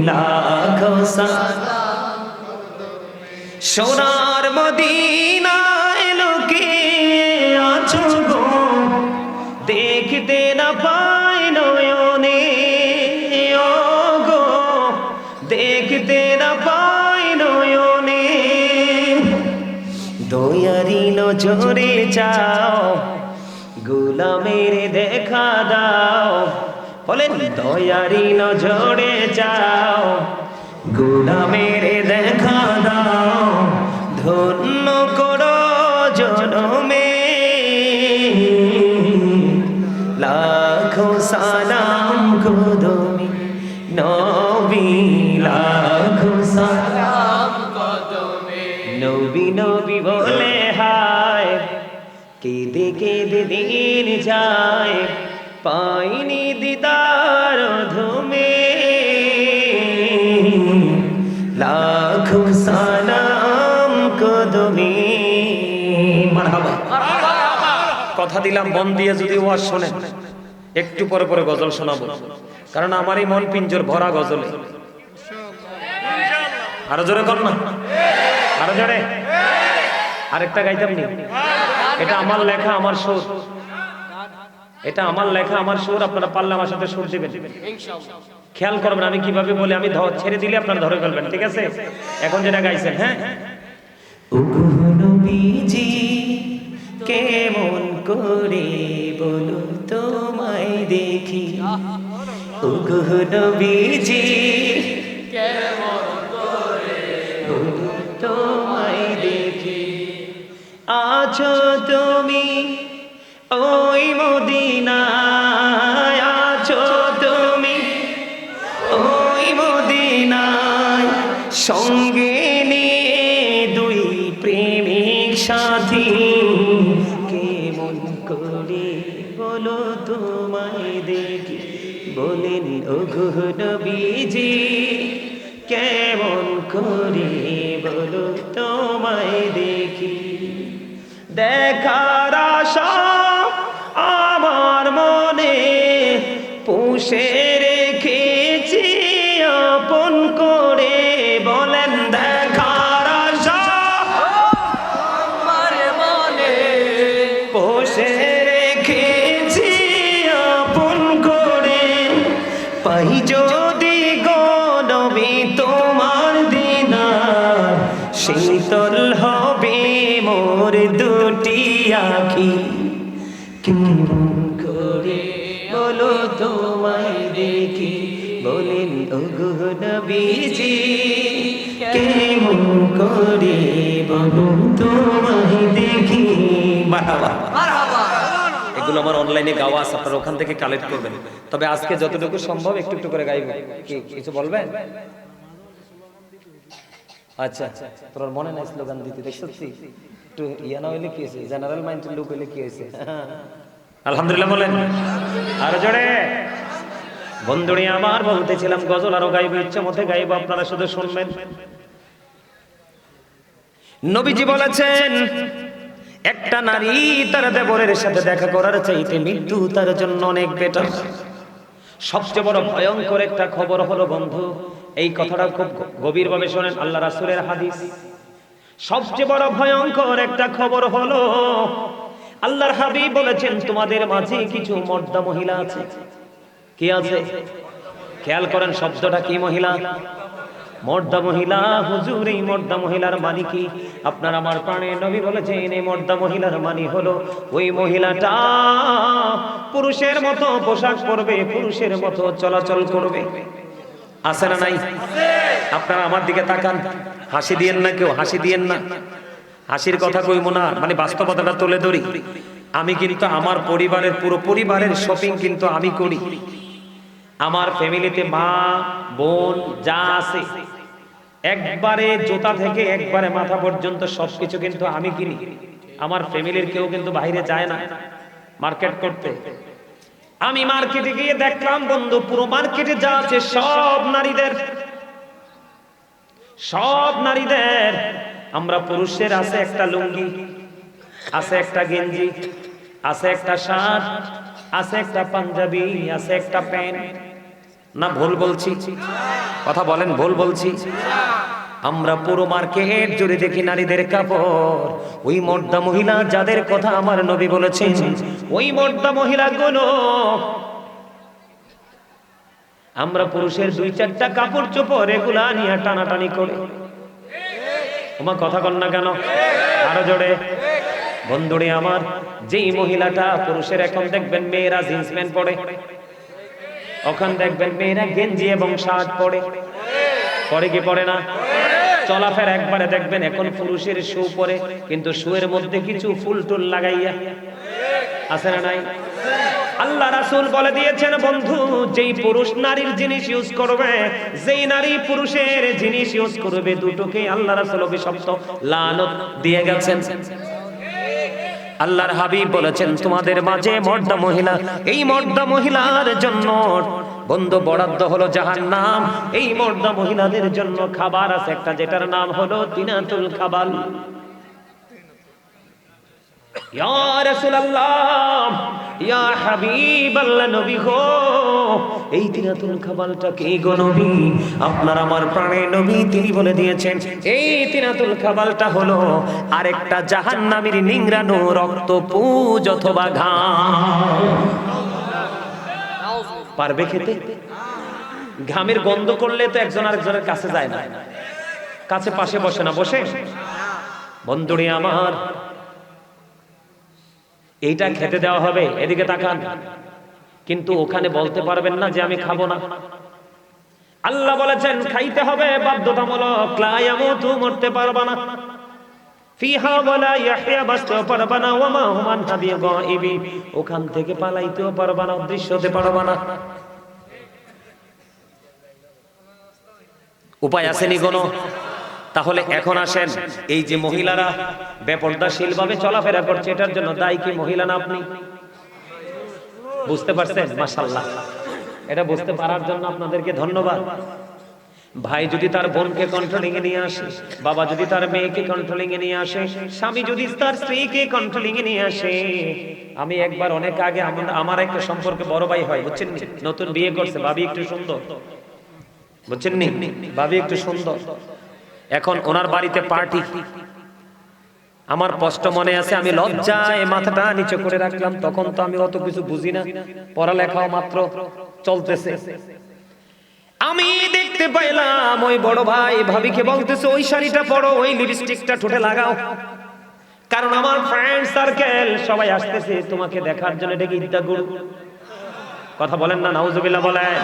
লাখো সালাম। সোনার মদিনায় লোকে আছো গো, দেখতে না পায় নয়নে, ও গো দেখতে না পায় নয়নে, দয়ারি নজরে চাও, গোলামের দেখা দাও। বলেন দয়ারি নজরে চাও, গোলামের দেখা দাও, ধন্য করো জনমে, লাখো সালাম কদমি নবী, লাখো সালাম কদমে। নবী নবী বলে হায়, কেঁদে কেঁদে দিন যায়, পাইনি দিদার ধমে, লাখো সালাম কদমে। মারহাবা। কথা দিলাম মন দিয়ে যদি ওয়াজ শোনেন, একটু পরে পরে গজল শোনাবো, কারণ আমারই মন পিঞ্জর ভরা গজলে। আরো জোরে কর না, আরো জোরে। আরেকটা গাইতাম নি, এটা আমার লেখা আমার সুর, এটা আমার লেখা আমার সুর। আপনারা পারলে আমার সাথে সুর দিবেন, খেয়াল করবেন আমি কিভাবে বলি। আমি ছেড়ে দিলে আপনারা ধরে ফেলবেন, ঠিক আছে? এখন যেটা গাইছেন, হ্যাঁ। ওগো নবীজি কেমন করে বলো তোমায় দেখি, ওগো নবীজি কেমন করে বলো তোমায় দেখি, আছো তুমি ওই মদিনায়, আছো তুমি ওই মদিনায়, সঙ্গে নিয়ে দুই প্রেমিক সাথী, কেমন করে বলো তোমায় দেখি। বলেন ওগো নবীজি কেমন করে বলো তোমায় দেখি, দেখার আশা আমার মনে পুষে রেখেছি আপন করে। বলেন দেখার আশা আমার মনে পুষে রেখেছি আপন করে, পাই যদি গো নবী তোমার দিদার, শীতল হবে মোর দুটি আঁখি, কেমন করে বলো তোমায় দেখি। বলেন ওগো নবীজি কেমন করে বলো তোমায় দেখি। মারহাবা, মারহাবা। এগুলো আমার অনলাইনে গাওয়া আছে, আপনারা ওখান থেকে কালেক্ট করবেন। তবে আজকে যতটুকু সম্ভব একটু একটু করে গাইব। কিছু বলবেন? আচ্ছা, তোর মনে নাই স্লোগান দিতে? দেখছি একটু ইয়া না হইলে কি হয়েছে, জেনারেল মাইন্ডের লোক হইলে কি হয়েছে? আলহামদুলিল্লাহ বলেন আরো জোরে। বন্ধুরে আমার বলতেছিলাম গজল আরো গাইব, ইচ্ছা মতে গাইব, আপনারা শুধু শুনবেন। নবীজি বলেছেন একটা নারী তার দেবরের সাথে দেখা করার চাইতে মৃত্যু তার জন্য অনেক বেটার। সবচেয়ে বড় ভয়ঙ্কর একটা খবর হলো বন্ধু, এই কথাটা খুব গভীরভাবে শোনেন, আল্লাহ রাসূলের হাদিস। সবচেয়ে বড় ভয়ঙ্কর একটা খবর হলো আল্লাহর হাবিব বলেছেন তোমাদের মাঝে কিছু মর্দা মহিলা আছে। কি আছে? খেয়াল করেন শব্দটা কি? মহিলা। মর্দা মহিলা হুজুর, এই মর্দা মহিলার মানে কি? আপনার আমার প্রাণের নবী বলেছেন এই মর্দা মহিলার মানে হলো ওই মহিলাটা পুরুষের মতো পোশাক পরবে, পুরুষের মতো চলাচল করবে। আছে না নাই? আপনারা আমার দিকে তাকান, হাসি দিয়েন না, কেউ হাসি দিয়েন না, হাসির কথা কইব না, মানে বাস্তবতাটা তুলে ধরি। আমি কিন্তু আমার পরিবারের, পুরো পরিবারের শপিং কিন্তু আমি করি। আমার ফ্যামিলিতে মা বোন যা আছে একবারে জুতা থেকে একবারে মাথা পর্যন্ত সবকিছু কিন্তু আমি কিনি। আমার ফ্যামিলির কেউ কিন্তু বাইরে যায় না মার্কেট করতে। আমি মার্কেটে গিয়ে দেখলাম বন্ধু, পুরো মার্কেটে যা আছে সব নারীদের, সব নারীদের। আমরা পুরুষের আছে একটা লুঙ্গি, আছে একটা গেঞ্জি, আছে একটা শার্ট, আছে একটা পাঞ্জাবি, আছে একটা প্যান্ট। না ভুল বলছি? কথা বলেন, ভুল বলছি? আমরা পুরো মার্কেট জুড়ে দেখি নারীদের কাপড়। ওই মর্দা মহিলা যাদের কথা আমার নবী বলেছেন, ওই মর্দা মহিলাগুলো আমরা পুরুষের 2-4টা কাপড় চোপড় এগুলা নিয়ে টানাটানি করে। তোমার কথা কন না কেন? আরো জোরে। বন্ধুরে আমার, যেই মহিলাটা পুরুষের, এখন দেখবেন মেয়েরা জিন্স প্যান্ট পরে, ওখান দেখবেন মেয়েরা গেঞ্জি এবং শার্ট পরে, পরে কি পরে না? চলাফেরা একবারে দেখবেন এখন পুরুষের শু পরে, কিন্তু শুয়ের মধ্যে কিছু ফুল টুল লাগাইয়া। আছে না নাই? আল্লাহ রাসূল বলে দিয়েছেন বন্ধু, যেই পুরুষ নারীর জিনিস ইউজ করবে, যেই নারী পুরুষের জিনিস ইউজ করবে, দুটোকে আল্লাহ রাসূল অভিশপ্ত লানত দিয়ে গেছেন। আল্লাহর হাবিব বলেছেন তোমাদের মাঝে মর্দা মহিলা, এই মর্দা মহিলার জন্য বন্ধু বরাদ্দ হলো জাহান্নাম। এই মর্দা মহিলাদের জন্য খাবার আছে একটা, যেটার নাম হলো তিনাতুল খাবাল। ইয়া রাসূলুল্লাহ, ইয়া হাবিবাল্লাহ, নবী গো, এই তিনাতুল খাবালটা কি গো নবী? আপনার আমার প্রাণের নবী তিনি বলে দিয়েছেন এই তিনাতুল খাবালটা হলো আরেকটা জাহান্নামীর নিংড়ানো রক্ত পুজ অথবা ঘাম। পারবে খেতে? ঘামের গন্ধ করলে তো একজন আরেকজনের কাছে যায় না, কাছে পাশে বসে না, বসে? বন্ধুরে আমার, এইটা খেতে দেওয়া হবে, এদিকে তাকান, কিন্তু ওখানে বলতে পারবেন না যে আমি খাবো না। আল্লাহ বলেছেন খাইতে হবে বাধ্যতামূলক। লা ইয়ামুতু, মরতে পারবা না। ফিহা ওয়ালা ইয়াহইয়া, বাঁচতেও পারবা না। ওয়া মা হুম আনহা বিগাইবিন, ওখান থেকে পালাইতেও পারবা না, অদৃশ্য হতে পারবা না। উপায় আসেনি কোনো? তাহলে এখন আসেন, এই যে মহিলারা বেপরদাশীল ভাবে চলাফেরা করছে, এটার জন্য দায়ী কি মহিলা না আপনি? বুঝতে পারছেন? মাশাআল্লাহ, এটা বুঝতে পারার জন্য আপনাদেরকে ধন্যবাদ। ভাই যদি তার বোনকে কন্ট্রোলিং এ নিয়ে আসে, বাবা যদি তার মেয়েকে কন্ট্রোলিং এ নিয়ে আসে, স্বামী যদি তার স্ত্রীকে কন্ট্রোলিং এ নিয়ে আসে। আমি একবার অনেক আগে আমার একটা সম্পর্কে বড় ভাই হয়, বুঝছেন, নতুন বিয়ে করছে, ভাবি একটু সুন্দর, বুঝছেন নি, ভাবি একটু সুন্দর। এখন ওনার বাড়িতে পার্টি। আমার কষ্ট মনে আছে, আমি লজ্জায় মাথাটা নিচু করে রাখলাম। তখন তো আমি অত কিছু বুঝি না, পড়ালেখাও মাত্র চলতেছে। আমি দেখতে পাইলাম ওই বড় ভাই ভাবিকে বলতেছে ওই শাড়িটা পরো, ওই লিপস্টিকটা ঠোঁটে লাগাও, কারণ আমার ফ্রেন্ড সার্কেল সবাই আসতেছে তোমাকে দেখার জন্য। এটা কি ইদ্দা গুরু? কথা বলেন না, নাউজুবিল্লাহ বলেন,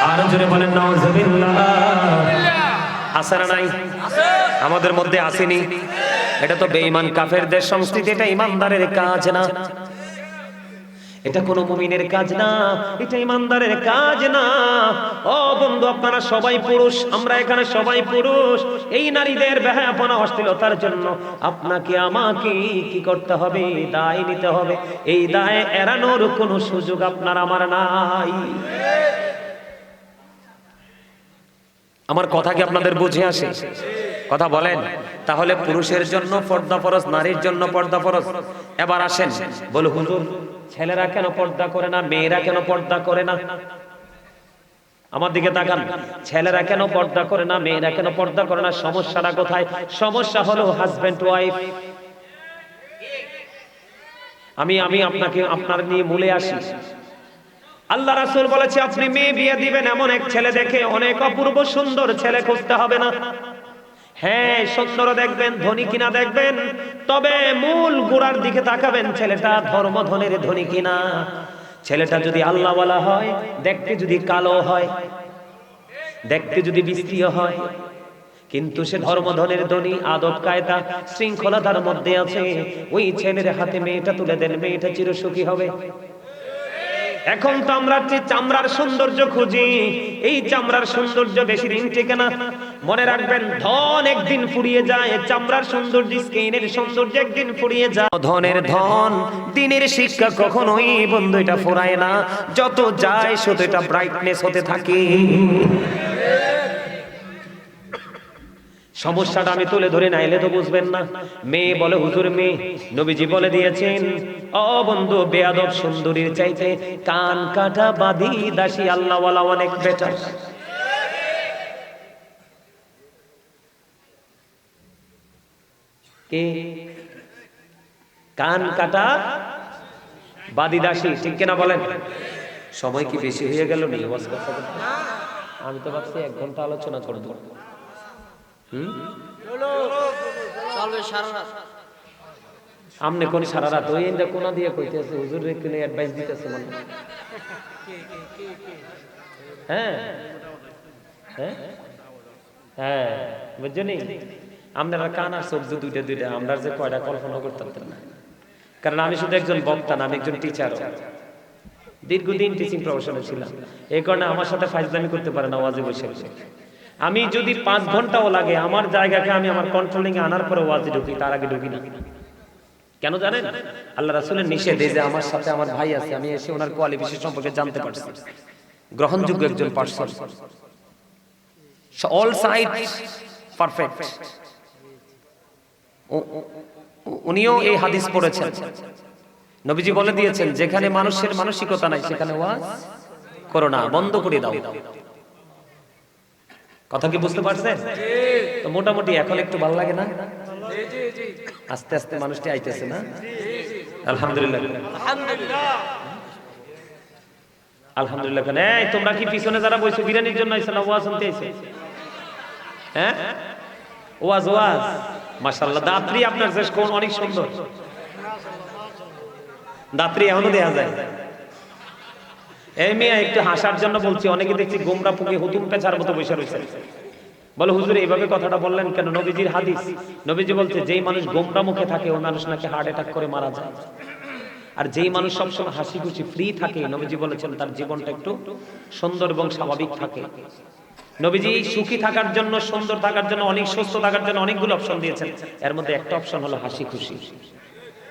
আর জোরে বলেন নাউজুবিল্লাহ। আছে না নাই? আমাদের মধ্যে আসেনি? এটা তো বেঈমান কাফেরদের সংস্কৃতি, এটা ইমানদারের কাজ না, এটা কোন মুমিনের কাজ না, এটা ইমানদারের কাজ না। ও বন্ধু, আপনারা সবাই পুরুষ, আমরা এখানে সবাই পুরুষ। এই নারীদের বেহায়াপনা অশ্লীলতার জন্য আপনাকে আমাকে কি করতে হবে? দায় নিতে হবে। এই দায় এড়ানোর কোনো সুযোগ আপনার আমার নাই। আমার কথা কি আপনাদের বুঝে আসে? কথা বলেন। তাহলে পুরুষের জন্য পর্দা ফরজ, নারীর জন্য পর্দা ফরজ। এবার আসেন, বল হুজুর ছেলেরা কেন পর্দা করে না, মেয়েরা কেন পর্দা করে না? আমার দিকে তাকান, ছেলেরা কেন পর্দা করে না, মেয়েরা কেন পর্দা করে না? সমস্যাটা কোথায়? সমস্যা হলো হাজবেন্ড ওয়াইফ। আমি আপনাকে আপনার নিয়ে মূলে আসি। আল্লাহ রাসূল বলেছে আপনি মেয়ে বিয়ে দিবেন এমন এক ছেলে দেখে, অনেক অপূর্ব সুন্দর ছেলে খুঁজতে হবে না। হ্যাঁ, সুন্দর দেখবেন, ধনী কিনা দেখবেন, তবে মূল গোড়ার দিকে তাকাবেন, ছেলেটা ধর্ম ধনের ধনী কিনা। ছেলেটা যদি আল্লাহওয়ালা হয়, দেখতে যদি কালো হয়, দেখতে যদি বিশ্রী হয়, কিন্তু সে ধর্মধনের ধনী, আদব কায়দা শৃঙ্খলার মধ্যে আছে, ওই ছেলের হাতে মেয়েটা তুলে দেন, মেয়েটা চিরসুখী হবে। এখন তো আমরা চামড়ার সৌন্দর্য খুঁজি, এই চামড়ার সৌন্দর্য বেশি দিন টেকে না। মনে রাখবেন, ধন একদিন ফুরিয়ে যায়, চামড়ার সৌন্দর্য, স্কিনের সৌন্দর্য একদিন ফুরিয়ে যায়। ধনের ধন, দিনের শিক্ষা কখনোই বন্ধু এটা ফুরায় না, যত যায় তত এটা ব্রাইটনেস হতে থাকে। সমস্যাটা আমি তুলে ধরে নাইলে তো বুঝবেন না। মেয়ে বলে হুজুর মেয়ে, নবীজি বলে দিয়েছেন ও বন্ধু, বেয়াদব সুন্দরীর চাইতে কান কাটা বাঁধি দাসী আল্লাহওয়ালা অনেক বেটার। কে? কান কাটা বাঁধি দাসী, ঠিক কিনা বলেন? সময় কি বেশি হয়ে গেল নি? আমি তো ভাবছি 1 ঘন্টা আলোচনা করবো। আমনে কোন সারা রাত ওই ইন্দা কোনা দিয়ে কইতেছে হুজুর রে কোন অ্যাডভাইস দিতেছে মানে। হ্যাঁ হ্যাঁ হ্যাঁ, বুঝছনি আপনারা কান আর শব্দ দুইটা দুইটা, আমরা যে কয়টা কল্পনা করতাম না। কারণ আমি শুধু একজন বক্তা না, আমি একজন টিচার, দীর্ঘদিন টিচিং প্রফেশনে ছিলাম। এই কারণে আমার সাথে ফাইজলামি করতে পারে না ওয়াজে বসে বসে। আমি যদি 5 ঘন্টাও লাগে, আমার জায়গাকে আমি আমার কন্ট্রোলিং এ আনার পরে ওয়াজে ঢুকি, তার আগে ঢুকি না। কেন জানেন? আল্লাহ রাসূলের নিষেধ, এই যে আমার সাথে আমার ভাই আছে, আমি এসে ওনার কোয়ালিফিকেশন সম্পর্কে জানতে পারছি, গ্রহণযোগ্য একজন পারসন, অল সাইড পারফেক্ট। উনিও এই হাদিস পড়েছেন, নবীজি বলে দিয়েছেন যেখানে মানুষের মানসিকতা নাই সেখানে ওয়াজ করো না, বন্ধ করে দাও। কথা কি বুঝতে পারছেন? তো মোটামুটি এখন একটু ভালো লাগে না? আস্তে আস্তে মানুষটি আইতেছে না? আলহামদুলিল্লাহ আলহামদুলিল্লাহ। এই তোমরা কি পিছনে যারা বসে বিরিয়ানির জন্য আইছো না ওয়াজ শুনতে আইছো? হ্যাঁ, ওয়াজ ওয়াজ মাশাআল্লাহ। দাত্রী আপনার দেশ কোন অনেক সুন্দর, দাত্রী এখনো দেখা যায়। এই মেয়ে একটু হাসার জন্য বলছি, অনেকে দেখছি গোমরা পুকে হুতুম পেছার মতো বসে রয়েছে। বলে হুজুর এইভাবে কথাটা বললেন কেন? নবীজির হাদিস, নবীজি বলছে যেই মানুষ গোমরা মুখে থাকে ওই মানুষ নাকি হার্ট অ্যাটাক করে মারা যায়। আর যেই মানুষ সবসময় হাসি খুশি ফ্রি থাকে, নবীজি বলেছেন তার জীবনটা একটু সুন্দর এবং স্বাভাবিক থাকে। নবীজি সুখী থাকার জন্য, সুন্দর থাকার জন্য, অনেক সুস্থ থাকার জন্য অনেকগুলো অপশন দিয়েছেন, এর মধ্যে একটা অপশন হলো হাসি খুশি।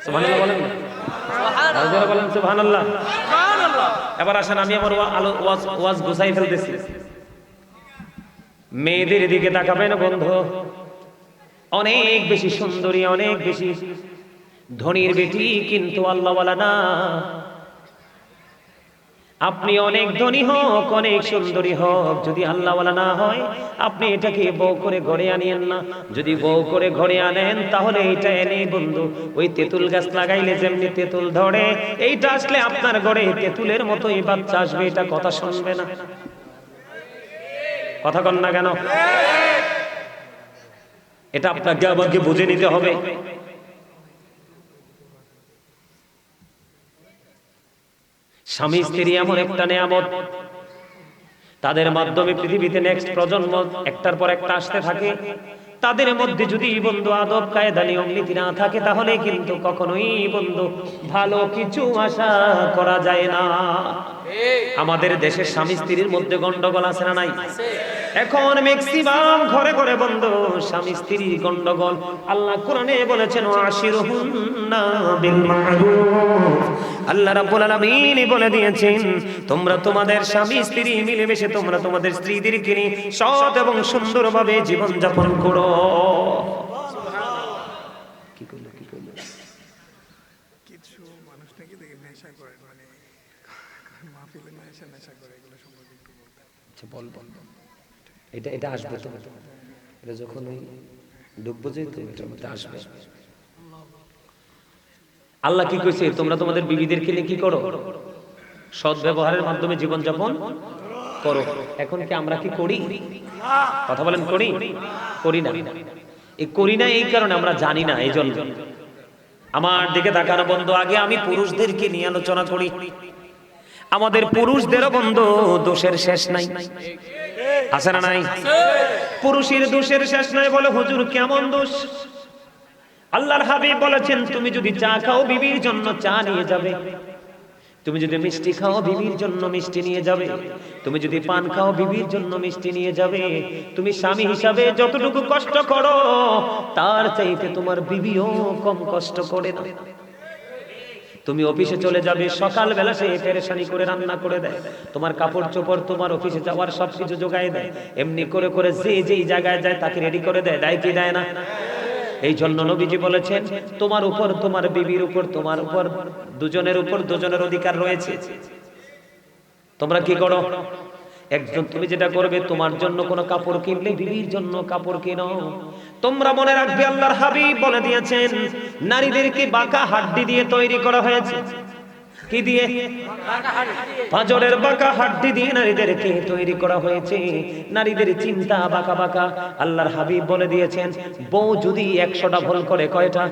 সুবহানাল্লাহ বলেন না? সুবহানাল্লাহ বলেন, সুবহানাল্লাহ। এবার আসেন, আমি আমার ওয়াজ গুছাই ফেলতেছি। মেয়েদের দিকে তাকাবেন বন্ধু, অনেক বেশি সুন্দরী, অনেক বেশি ধনীর বেটি কিন্তু আল্লাহওয়ালা না। আপনি অনেক ধনী হোক, অনেক সুন্দরী হোক, যদি আল্লাহওয়ালা না হয়, আপনি এটাকে বউ করে ঘরে আনিয়েন না। যদি বউ করে ঘরে আনেন, তাহলে এটা এনে বন্ধু ওই তেঁতুল গাছ লাগাইলে যেমনি তেঁতুল ধরে, এইটা আসলে আপনার ঘরে তেঁতুলের মতোই বাচ্চা আসবে, এটা কথা শুনবে না। কথা কন না কেন? এটা আপনাকে আমাকে বুঝে নিতে হবে। স্বামী স্ত্রী এমন একটা নিয়ামত, তাদের মাধ্যমে পৃথিবীতে নেক্সট প্রজন্ম একটার পর একটা আসতে থাকে। তাদের মধ্যে যদি বন্ধু আদব কায়দা নিয়ম নীতি না থাকে, তাহলে কিন্তু কখনোই বন্ধু ভালো কিছু আশা করা যায় না। আমাদের দেশের স্বামী স্ত্রীর মধ্যে গন্ডগোল আছে না নাই? এখন ম্যাক্সিমাম ঘরে ঘরে বন্ধু স্বামী স্ত্রী গন্ডগোল। আল্লাহ কোরআনে বলেছেন ওয়াশিরুহুন্না বিল মা'রুফ। আল্লাহ রাব্বুল আলামিন বলে দিয়েছেন তোমরা তোমাদের স্বামী স্ত্রী মিলেমিশে তোমরা তোমাদের স্ত্রীদেরকে নিয়ে সৎ এবং সুন্দরভাবে জীবন যাপন করো। কি করলো কি করলো? কিছু মানুষ নাকি দেখে নেশা করে, মানে মাহফিলে নেশা করে, এগুলো সম্পর্কে একটু বলতেন। আচ্ছা বল বল, এটা এটা আসবে তো, এটা যখন ওই ডুববো যে তো এটার মধ্যে আসবে। আল্লাহ কি কইছে? তোমরা তোমাদের বিবিদেরকে নিয়ে কি করো? সৎ ব্যবহারের মাধ্যমে জীবনযাপন করো। এখন কি আমরা কি করি? কথা বলেন, করি? করি না। এই করি না এই কারণে আমরা জানি না, এই জন্য। আমার দিকে তাকানো বন্ধু, আগে আমি পুরুষদেরকে নিয়ে আলোচনা করি। আমাদের পুরুষদেরও বন্ধু দোষের শেষ নাই, আছে না নাই? পুরুষের দোষের শেষ নাই। বলে হুজুর কেমন দোষ? আল্লাহর হাবিব বলেছেন, তুমি যদি চা খাও বিবির জন্য চা নিয়ে যাবে, তুমি যদি মিষ্টি খাও বিবির জন্য মিষ্টি নিয়ে যাবে, তুমি যদি পান খাও বিবির জন্য মিষ্টি নিয়ে যাবে। তুমি স্বামী হিসাবে যতটুকু কষ্ট করো তার চাইতে তোমার বিবিও কম কষ্ট করে না। তুমি অফিসে চলে যাবে, সকালবেলা সে পেরেশানি করে রান্না করে দেয়, তোমার কাপড় চোপড়, তোমার অফিসে যাওয়ার সবকিছু জোগায় দেয়, এমনি করে করে যে যেই জায়গায় যায় তাকে রেডি করে দেয়, দেয় কি দেয় না? এই জন্য নবীজি বলেছেন, তোমার উপর, তোমার বিবির উপর, তোমার উপর, দুজনের উপর দুজনের অধিকার রয়েছে। তোমরা কি করো? একজন, তুমি যেটা করবে, তোমার জন্য কোনো কাপড় কিনলে বিবির জন্য কাপড় কিনো। তোমরা মনে রাখবে, আল্লাহর হাবিব বলে দিয়েছেন, নারীদেরকে বাঁকা হাড্ডি দিয়ে তৈরি করা হয়েছে। কি দিয়ে? পাঁজরের বাঁকা হাড্ডি দিয়ে নারীদেরকে তৈরি করা হয়েছে। নারীদের চিন্তা বাঁকা বাঁকা। আল্লাহর হাবিব বলে দিয়েছেন, বউ যদি 100টা ভুল করে, কয়টা?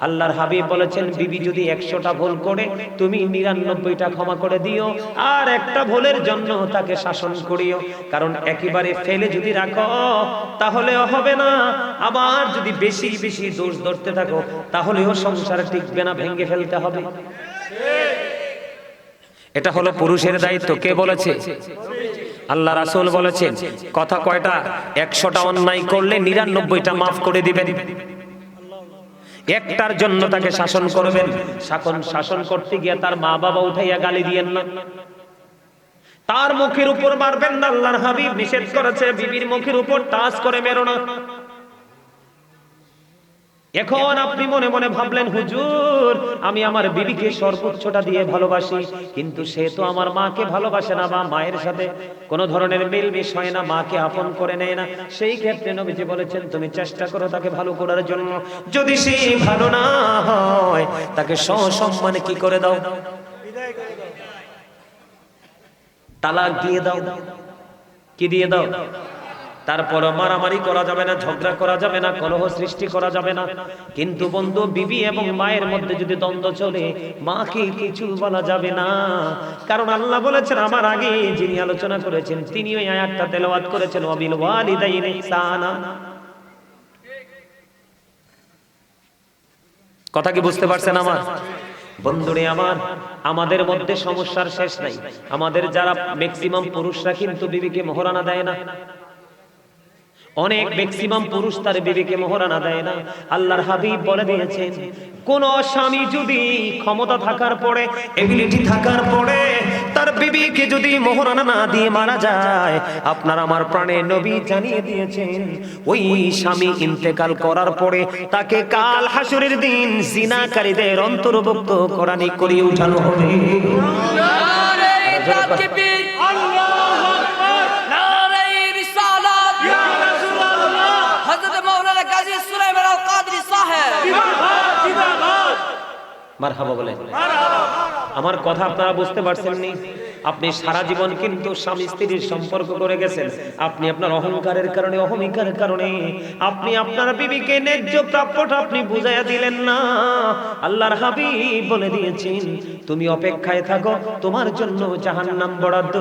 আল্লাহর হাবিব বলেছেন, বিবি যদি 100টা ভুল করে, তুমি 99টা ক্ষমা করে দিও, আর একটা ভুলের জন্য তাকে শাসন করিও। কারণ একেবারে ফেলে যদি রাখো তাহলেও হবে না, আবার যদি বেশি বেশি দোষ ধরতে থাকো তাহলেও সংসার টিকবে না, ভেঙে ফেলতে হবে। এটা হলো পুরুষের দায়িত্ব। কে বলেছে? আল্লাহ রাসূল বলেছেন। কথা কয়টা? 100টা অন্যায় করলে 99টা মাফ করে দিবেন, একটার জন্য তাকে শাসন করবেন। শাসন করতে গিয়ে তার মা বাবা উঠাইয়া গালি দিয়েন না, তার মুখের উপর মারবেন না। আল্লাহর হাবিব নিষেধ করেছে, বিবির মুখের উপর টাচ করে মেরো না। এখন আপনি মনে মনে ভাবলেন, হুজুর আমি আমার বিবিকে সর্বোচ্চটা দিয়ে ভালোবাসি, কিন্তু সে তো আমার মাকে ভালোবাসে না, বা মায়ের সাথে কোনো ধরনের মিলমিশ হয় না, মাকে আপন করে নেয় না। সেই ক্ষেত্রে নবীজি বলেছেন, তুমি চেষ্টা করো তাকে ভালো করার জন্য। যদি সে ভালো না হয় তাকে সসম্মানে কি করে দাও? তালাক দিয়ে দাও। কি দিয়ে দাও? তারপর মারামারি করা যাবে না, ঝগড়া করা যাবে না, কলহ সৃষ্টি করা যাবে না। কিন্তু বন্ধু, বিবি এবং মায়ের মধ্যে যদি দ্বন্দ্ব চলে, মাকে কিছু বলা যাবে না। কারণ আল্লাহ বলেছেন, আমার আগে যিনি আলোচনা করেছেন তিনি ওই আয়াতটা তেলাওয়াত করেছেন, ওয়াবিল ওয়ালিদাইনি ইহসানা। কথা কি বুঝতে পারছেন আমার বন্ধুরে? আমাদের মধ্যে সমস্যার শেষ নাই। আমাদের যারা ম্যাক্সিমাম পুরুষরা কিন্তু বিবিকে মোহরানা দেয় না। অনেক ম্যাক্সিমাম পুরুষ তার বিবিকে মোহরানা দেয় না। আল্লাহর হাবিব বলে দিয়েছেন, কোন স্বামী যদি ক্ষমতা থাকার পরে, এবিলিটি থাকার পরে তার বিবিকে যদি মোহরানা না দিয়ে মারা যায়, আপনার আমার প্রাণের নবী জানিয়ে দিয়েছেন, ওই স্বামী ইন্তেকাল করার পরে তাকে কাল হাসরের দিন জিনাকারীদের অন্তর্ভুক্ত কোরআনে করিয়ে উঠানো হবে। মারহাবা বলেন। আমার কথা আপনারা বুঝতে পারছেন নি? আপনি সারা জীবন কিন্তু স্বামী স্ত্রীর সম্পর্ক করে গেছেন। আপনি আপনার অহংকারের কারণে, অহমিকার কারণে আপনি আপনার বিবিকে ন্যায্য প্রাপ্যটা আপনি বুঝাইয়া দিলেন না। আল্লাহর হাবিব বলে দিয়েছেন, তুমি অপেক্ষায় থাকো, তোমার জন্য জাহান্নাম বরাদ্দ।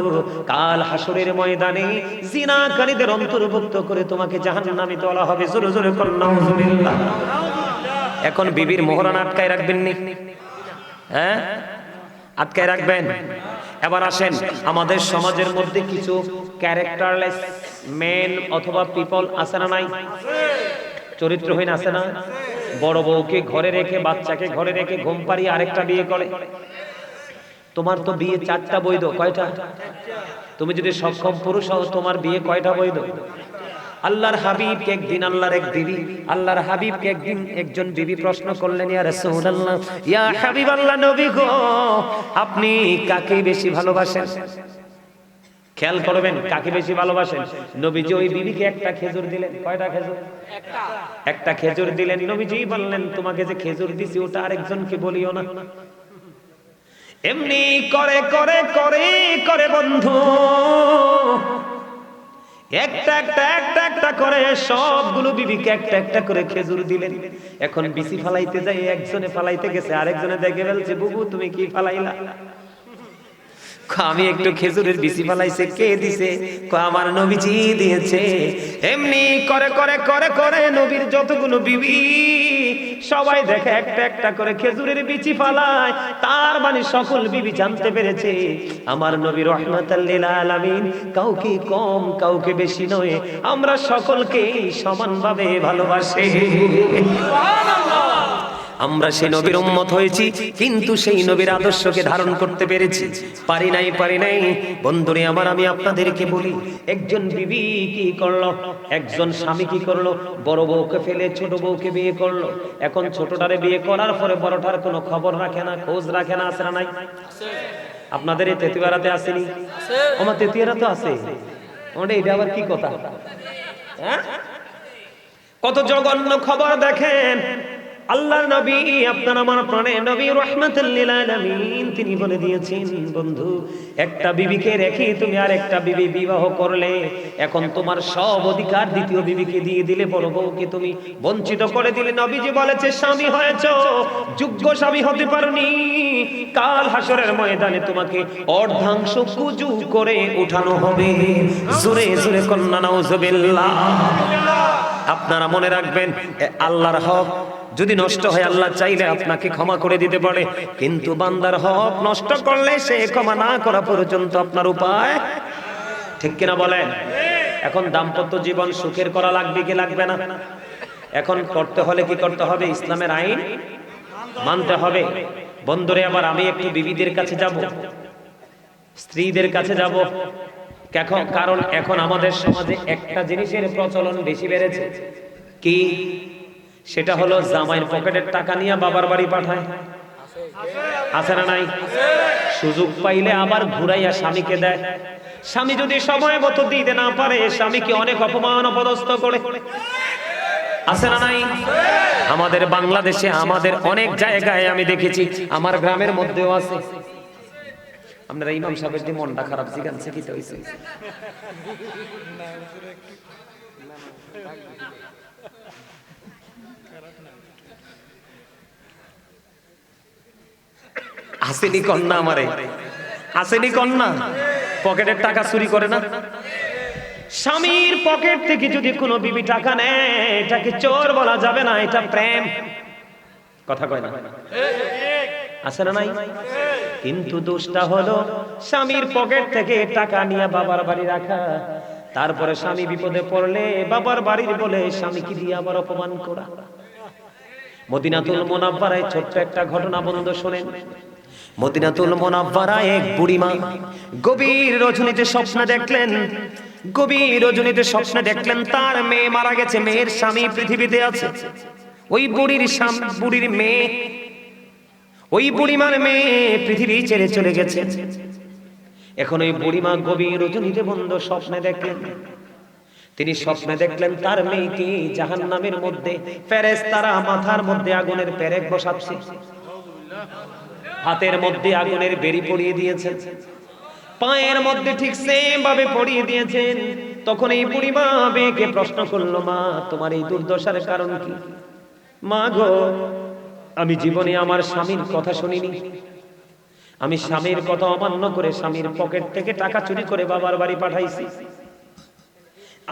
কাল হাসরের ময়দানে জিনাকারীদের অন্তর্ভুক্ত করে তোমাকে জাহান্নামে তোলা হবে। জোরে জোরে করুন নাউজুবিল্লাহ। এখন বিবির মোহরানা আটকায় রাখবেন নি? হ্যাঁ, আটকায় রাখবেন। এবার আসেন, আমাদের সমাজের মধ্যে কিছু ক্যারেক্টারলেস মেন অথবা পিপল আছে না নাই? চরিত্রহীন আছে না? বড় বউকে ঘরে রেখে, বাচ্চাকে ঘরে রেখে ঘুম পাড়িয়ে আরেকটা বিয়ে করে। তোমার তো বিয়ে 4টা বৈধ, কয়টা? তুমি যদি সক্ষম পুরুষ হও, তোমার বিয়ে কয়টা বৈধ? আল্লাহর হাবিবকে একদিন আল্লাহর হাবিবকে একদিন একজন বিবি প্রশ্ন করলেন, ইয়া রাসূলুল্লাহ, ইয়া হাবিবাল্লাহ, নবী গো, আপনি কাকে বেশি ভালোবাসেন? খেয়াল করবেন, কাকে বেশি ভালোবাসেন। নবীজি ওই বিবিকে একটা খেজুর দিলেন। কয়টা খেজুর? একটা খেজুর দিলেন। নবীজি বললেন, তোমাকে যে খেজুর দিছি ওটা আরেকজনকে বলিও না। এমনি করে করে করে করে বন্ধু একটা একটা একটা একটা করে সবগুলো বিবিকে একটা একটা করে খেজুর দিলেন। এখন বিচি ফালাইতে যাই একজনে ফালাইতে গেছে, আরেকজনে দেখে বলছে বুবু তুমি কি ফালাইলা? আমি একটু খেজুরের বিচি ফালাইছে। কে দিছে? আমার নবীজি দিয়েছে। এমনি করে করে করে করে নবীর যতগুলো বিবি সবাই দেখে একটা একটা করে খেজুরের বিচি ফালায়। তার মানে সকল বিবি জানতে পেরেছে আমার নবী রাহমাতাল লিল আলামিন কাউকে কম কাউকে বেশি নয়, আমরা সকলকে সমানভাবে ভালোবাসি। আমরা সেই নবীর উম্মত হয়েছি, কিন্তু সেই নবীর আদর্শকে ধারণ করতে পেরেছি? পারি নাই। বন্ধুরে আমার, আমি আপনাদেরকে বলি, একজন বিবি কি করলো, একজন স্বামী কি করলো, বড় বউকে ফেলে ছোট বউকে বিয়ে করলো। এখন ছোটটারে বিয়ে করার পরে বড়টার কোনো খবর রাখে না, খোঁজ রাখে না। আছে না নাই? আপনাদের এই তেতুয়ারাতে আসেনি? আমার তেতুয়ারা তো আছে। এটা আবার কি কথা? হ্যাঁ, কত জঘন্য খবর দেখেন। আল্লাহর নবী, আপনার আমার প্রাণের নবী রাহমাতুল লিল আলামিন, তিনি বলে দিয়েছেন বন্ধু, একটা বিবিকে রেখে তুমি আর একটা বিবি বিবাহ করলে, এখন তোমার সব অধিকার দ্বিতীয় বিবিকে দিয়ে দিলে, বড় বউকে তুমি বঞ্চিত করে দিলে। নবীজি বলেছে স্বামী হয়েছো, যোগ্য স্বামী হতে পারোনি, কাল হাসরের ময়দানে তোমাকে অর্ধাংশ কুজু করে উঠানো হবে। জোরে জোরে কন্যা নাউজুবিল্লাহ। আপনারা মনে রাখবেন, আল্লাহর হক যদি নষ্ট হয় আল্লাহ চাইলে আপনাকে ক্ষমা করে দিতে পারে, কিন্তু বান্দার হক নষ্ট করলে সে ক্ষমা না করা পর্যন্ত আপনার উপায়। ঠিক কিনা বলেন? এখন দাম্পত্য জীবন সুখের করা লাগবে কি লাগবে না? এখন করতে হলে কি করতে হবে? ইসলামের আইন মানতে হবে। বন্ধুরে আবার, আমি একটু বিবিদের কাছে যাব, স্ত্রীদের কাছে যাব। কারণ এখন আমাদের সমাজে একটা জিনিসের প্রচলন বেশি বেড়েছে। কি? সেটা হলো জামাইয়ের পকেটের টাকা নিয়ে বাবার বাড়ি পাঠায়। আছে না নাই? সুযোগ পাইলে আবার ঘুরাইয়া স্বামীকে দেয়। স্বামী যদি সময় মতো দিতে না পারে, স্বামীকে অনেক অপমান অপদস্থ করে। আছে না নাই? আমাদের বাংলাদেশে, আমাদের অনেক জায়গায় আমি দেখেছি, আমার গ্রামের মধ্যেও আছে। আপনারা ইমাম সাহেবের যে মনটা খারাপ জিগানছে কি হইছে? আসেনি কন্যা, আমারে আসেনি কন্যা, পকেটের টাকা চুরি করে না? স্বামীর পকেট থেকে যদি কোনো বিবি টাকা নেয়, এটাকে চোর বলা যাবে না, এটা প্রেম। কথা কয় না? আছে না নাই? কিন্তু দোষটা হলো স্বামীর পকেট থেকে টাকা নিয়ে বাবার বাড়ি রাখা, তারপরে স্বামী বিপদে পড়লে বাবার বাড়ির বলে স্বামীকে দিয়ে আবার অপমান করা। মদিনাতুল মুনাওয়ারায় ছোট্ট একটা ঘটনা বন্ধু শোনেন। মদিনাতুল মুনাওয়ারায় এক বুড়িমা গভীর রজনীতে স্বপ্নে দেখলেন, গভীর রজনীতে স্বপ্নে দেখলেন তার মেয়ে মারা গেছে, মেয়ের স্বামী পৃথিবীতে আছে। ওই বুড়ির মেয়ে, ওই বুড়িমার মেয়ে পৃথিবী ছেড়ে চলে গেছে। এখন ওই বুড়িমা গভীর রজনীতে বন্ধু স্বপ্নে দেখলেন, তিনি স্বপ্নে দেখলেন তার মেয়েকে জাহান্নামের মধ্যে ফেরেশতারা মাথার মধ্যে আগুনের পেরেক বসাচ্ছে, হাতের মধ্যে আগুনের বেড়ি পরিয়ে দিয়েছেন, পায়ের মধ্যে ঠিক সেম ভাবে পরিয়ে দিয়েছেন। তখন এই বুড়িমা মেয়েকে প্রশ্ন করলো, মা তোমার এই দুর্দশার কারণ কি? মা গো, আমি জীবনে আমার স্বামীর কথা শুনিনি, আমি স্বামীর কথা অমান্য করে স্বামীর পকেট থেকে টাকা চুরি করে বাবার বাড়ি পাঠাইছি,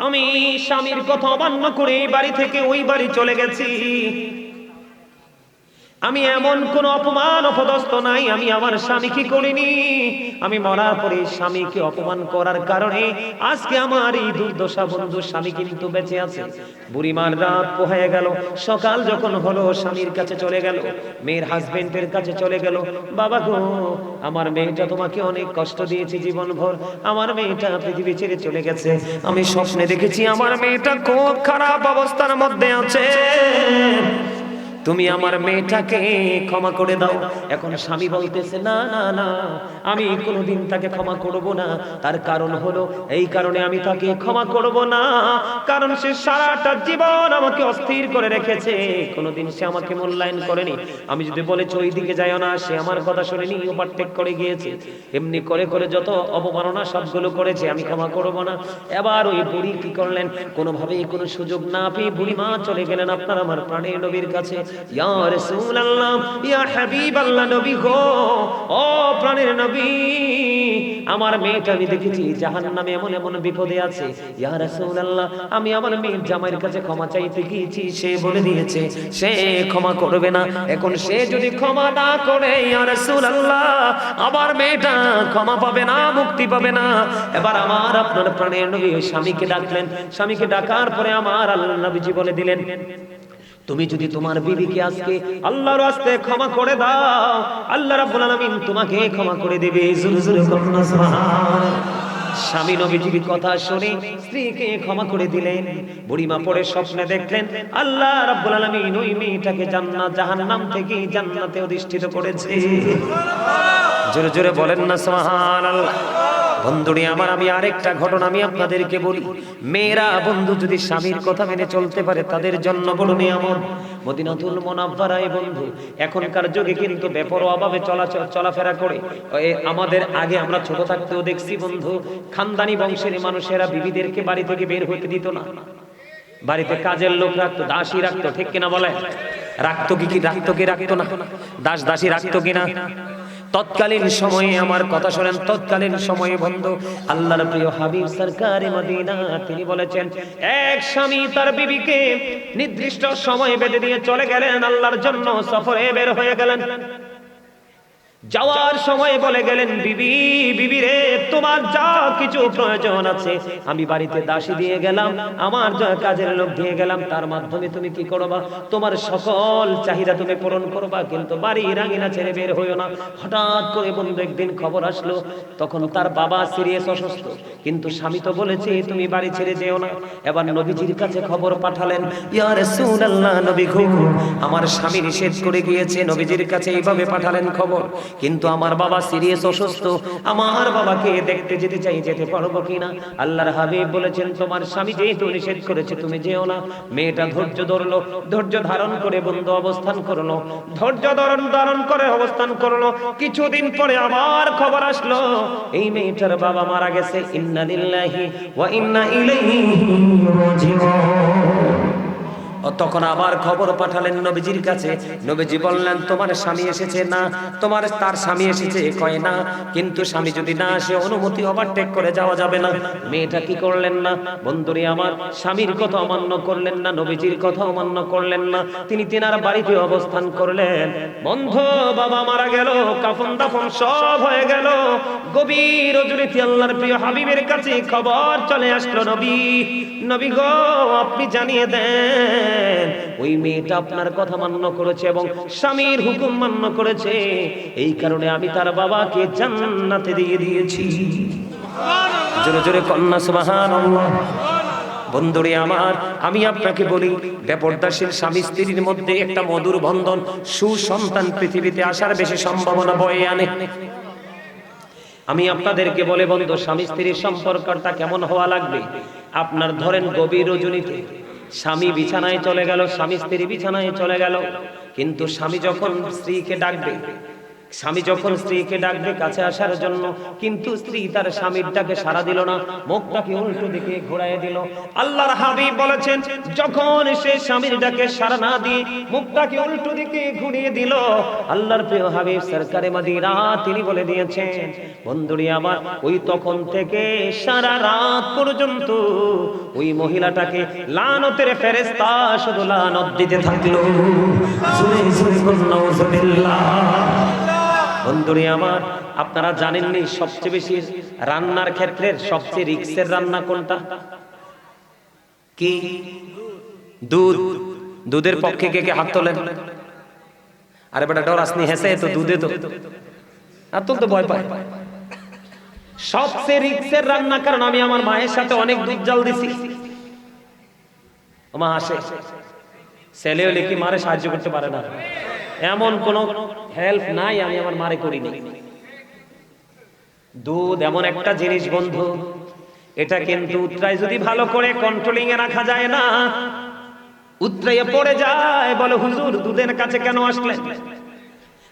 আমি স্বামীর কথা অমান্য করে এই বাড়ি থেকে ওই বাড়ি চলে গেছি, আমি এমন কোন অপমান অপদস্থ নাই, আমি আমার স্বামীকে করিনি, আমি মরার পরে স্বামীকে অপমান করার কারণে আজকে আমার এই দুর্দশা। বন্ধু, স্বামী কিন্তু বেঁচে আছে। বুড়িমার রাত পোহায় গেল, সকাল যখন হলো স্বামীর কাছে চলে গেল, মেয়ের হাজবেন্ডের কাছে চলে গেল, বাবা গো আমার মেয়েটা তোমাকে অনেক কষ্ট দিয়েছে জীবনভর, আমার মেয়েটা পৃথিবী ছেড়ে চলে গেছে, আমি স্বপ্নে দেখেছি আমার মেয়েটা খুব খারাপ অবস্থার মধ্যে আছে, তুমি আমার মেয়েটাকে ক্ষমা করে দাও। এখন স্বামী বলতেছে না না না, আমি কোনোদিন তাকে ক্ষমা করব না। তার কারণ হলো এই কারণে আমি তাকে ক্ষমা করব না, কারণ সে সারাটা জীবন আমাকে অস্থির করে রেখেছে, কোনোদিন সে আমাকে মূল্যায়ন করেনি। আমি যদি বলেছি ওই দিকে যাইও না, সে আমার কথা শুনেনি, ওভারটেক করে গিয়েছে। এমনি করে করে যত অবমাননা সবগুলো করেছে, আমি ক্ষমা করব না। এবার ওই বুড়ি কি করলেন, কোনোভাবেই কোনো সুযোগ না পেয়ে বুড়ি মা চলে গেলেন আপনার আমার প্রাণের নবীর কাছে। ইয়া রাসূলুল্লাহ, ইয়া হাবিবাল্লাহ, নবী গো, ও প্রাণের নবী, আমার মেয়েটা আমি দেখেছি জাহান্নামে এমন এমন বিপদে আছে। ইয়া রাসূলুল্লাহ, আমি আমার মেয়ের জামাইয়ের কাছে ক্ষমা চাইতে গিয়েছি, সে বলে দিয়েছে সে ক্ষমা করবে না। এখন সে যদি ক্ষমা না করে ইয়া রাসূলুল্লাহ, আমার মেয়েটা ক্ষমা পাবে না, মুক্তি পাবে না। এবার আমার আপনার প্রাণের নবী ওই স্বামীকে ডাকলেন। স্বামীকে ডাকার পরে আমার আল্লাহ নবীজি বলে দিলেন, তুমি যদি তোমার বিবিকে আজকে আল্লাহর রাস্তায় ক্ষমা করে দাও, আল্লাহ রাব্বুল আলামিন তোমাকে ক্ষমা করে দেবে। জোরে জোরে বলুন সুবহানাল্লাহ। স্বামী নবীজির কথা শুনে স্ত্রীকে ক্ষমা করে দিলেন। বুড়িমা পরে স্বপ্নে দেখলেন আল্লাহ রাব্বুল আলামিন ওই মেয়েটাকে জান্নাত জাহান্নাম থেকে জান্নাতে অধিষ্ঠিত করেছে। জোরে জোরে বলেন না সুবহানাল্লাহ। বন্ধুরে আমার, আমি আরেকটা ঘটনা আমি আপনাদেরকে বলি। মেয়েরা বন্ধু যদি স্বামীর কথা মেনে চলতে পারে তাদের জন্য বড় নিয়ামত। মদিনাতুল মুনাওয়ারায় বন্ধু এখনকার যুগে কিন্তু বেপরোয়াভাবে চলাফেরা করে। আমাদের আগে আমরা ছোট থাকতেও দেখছি বন্ধু, খানদানি বংশের মানুষেরা বিবিদেরকে বাড়ি থেকে বের হতে দিত না। বাড়িতে কাজের লোক রাখতো, দাসী রাখতো, ঠিক কিনা বলে? রাখতো কি রাখতো কি রাখতো না? দাস দাসী রাখতো কিনা? তৎকালীন সময়ে আমার কথা শোনেন, তৎকালীন সময়ে বন্ধু আল্লাহর প্রিয় হাবিব সরকারে মদিনা তিনি বলেছেন, এক স্বামী তার বিবিকে নির্দিষ্ট সময় বেঁধে দিয়ে চলে গেলেন আল্লাহর জন্য, সফরে বের হয়ে গেলেন। যাওয়ার সময় বলে গেলেন, বিবি বিবি রে, তোমার যা কিছু প্রয়োজন আছে আমি বাড়িতে দাসী দিয়ে গেলাম, আমার যা কাজের লোক দিয়ে গেলাম, তার মাধ্যমে তুমি কি করবা, তোমার সকল চাহিদা তুমি পূরণ করবা, কিন্তু বাড়ির আঙিনা ছেড়ে বের হইও না। হঠাৎ করে বন্ধু একদিন খবর আসলো, তখন তার বাবা সিরিয়াস অসুস্থ, কিন্তু স্বামী তো বলেছে তুমি বাড়ি ছেড়ে যেও না। এবার নবীজির কাছে খবর পাঠালেন, ইয়া রাসূলুল্লাহ, নবী গো, আমার স্বামী নিষেধ করে গিয়েছে। নবীজির কাছে এইভাবে পাঠালেন খবর, কিন্তু আমার বাবা সিরিয়াস অসুস্থ, আমার বাবাকে দেখতে যেতে চাই, যেতে পারবো কিনা? আল্লাহর হাবিব বলেছেন, তোমার স্বামী যেহেতু নিষেধ করেছে তুমি যেও না। মেয়েটা ধৈর্য ধরলো, ধৈর্য ধারণ করে বন্ধু অবস্থান করলো, ধৈর্য ধারণ করে অবস্থান করলো। কিছুদিন পরে আমার খবর আসলো এই মেয়েটার বাবা মারা গেছে। ইন্না লিল্লাহি ওয়া ইন্না ইলাইহি রাজিউন। তখন আবার খবর পাঠালেন নবীজির কাছে। নবীজি বললেন, তোমার স্বামী এসেছে না? তার স্বামী এসেছে, কয় না, কিন্তু স্বামী যদি না আসে অনুমতি ওভারটেক করে যাওয়া যাবে না। মেয়েটা কি করলেন না বন্ধুরে আমার, স্বামীর কথা অমান্য করলেন না, নবীজির কথা অমান্য করলেন না, তিনি তেনার বাড়িতে অবস্থান করলেন। বন্ধু বাবা মারা গেল, কাফন দাফন সব হয়ে গেল। গভীর রজনীতে আল্লাহর প্রিয় হাবিবের কাছে খবর চলে আসলো, নবী গো, আপনি জানিয়ে দেন ওই মেয়েটা আপনার কথা মান্য করেছে এবং স্বামীর হুকুম মান্য করেছে, এই কারণে আমি তার বাবাকে জান্নাতে দিয়ে দিয়েছি। জোরে জোরে কন্যা সুবহানাল্লাহ। বন্ধুরে আমার, আমি আপনাকে বলি, বেপরদাশীল স্বামী স্ত্রীর মধ্যে একটা মধুর বন্ধন, সুসন্তান পৃথিবীতে আসার বেশি সম্ভাবনা বয়ে আনে। আমি আপনাদেরকে বলে বন্ধু, স্বামী স্ত্রীর সম্পর্কটা কেমন হওয়া লাগবে? আপনার ধরেন গভীর রজনীতে স্বামী বিছানায় চলে গেল, স্বামী স্ত্রী বিছানায় চলে গেল, কিন্তু স্বামী যখন স্ত্রীকে ডাকবে কাছে আসার জন্য, কিন্তু স্ত্রী তার স্বামীর ডাকে সাড়া দিল না, মুখটাকে উল্টো দিকে ঘোরায় দিল। আল্লাহর হাবিব বলেছেন, যখন সে স্বামীর ডাকে সাড়া না দিয়ে মুখটাকে উল্টো দিকে ঘুরিয়ে দিল, আল্লাহর প্রিয় হাবিব সরকারে মদিনা তিনি বলে দিয়েছেন, বন্ধুরি আমার, ওই তখন থেকে সারা রাত পর্যন্ত ওই মহিলাটাকে লানতের ফেরেশতা শুধু লানত দিতে থাকলো। জোরে জোরে বলুন নাউজুবিল্লাহ। বন্ধুরে আমার, আপনারা জানেননি সবচেয়ে বেশি রান্নার ক্ষেত্রে সবচেয়ে রিস্কের রান্না কোনটা? কি? দুধ। দুধের পক্ষে কে কে হাত তোলেন? আরে বেটা ডর আসনি, হেসে তো দুধে তো আর তো ভয় পায়। সবচেয়ে রিস্কের রান্না, কারণ আমি আমার মায়ের সাথে অনেক দুধ জাল দিছি। মা আসে, ছেলে হলে কি মারে সাহায্য করতে পারে না? এমন কোন হেল্প নাই আমি আমার মারে করিনি। দুধ এমন একটা জিনিস বন্ধু, এটা কিন্তু উতরাই যদি ভালো করে কন্ট্রোলিং এ রাখা যায় না, উতরাইয়ে পড়ে যায়। বলে হুজুর দুধের কাছে কেন আসলেন?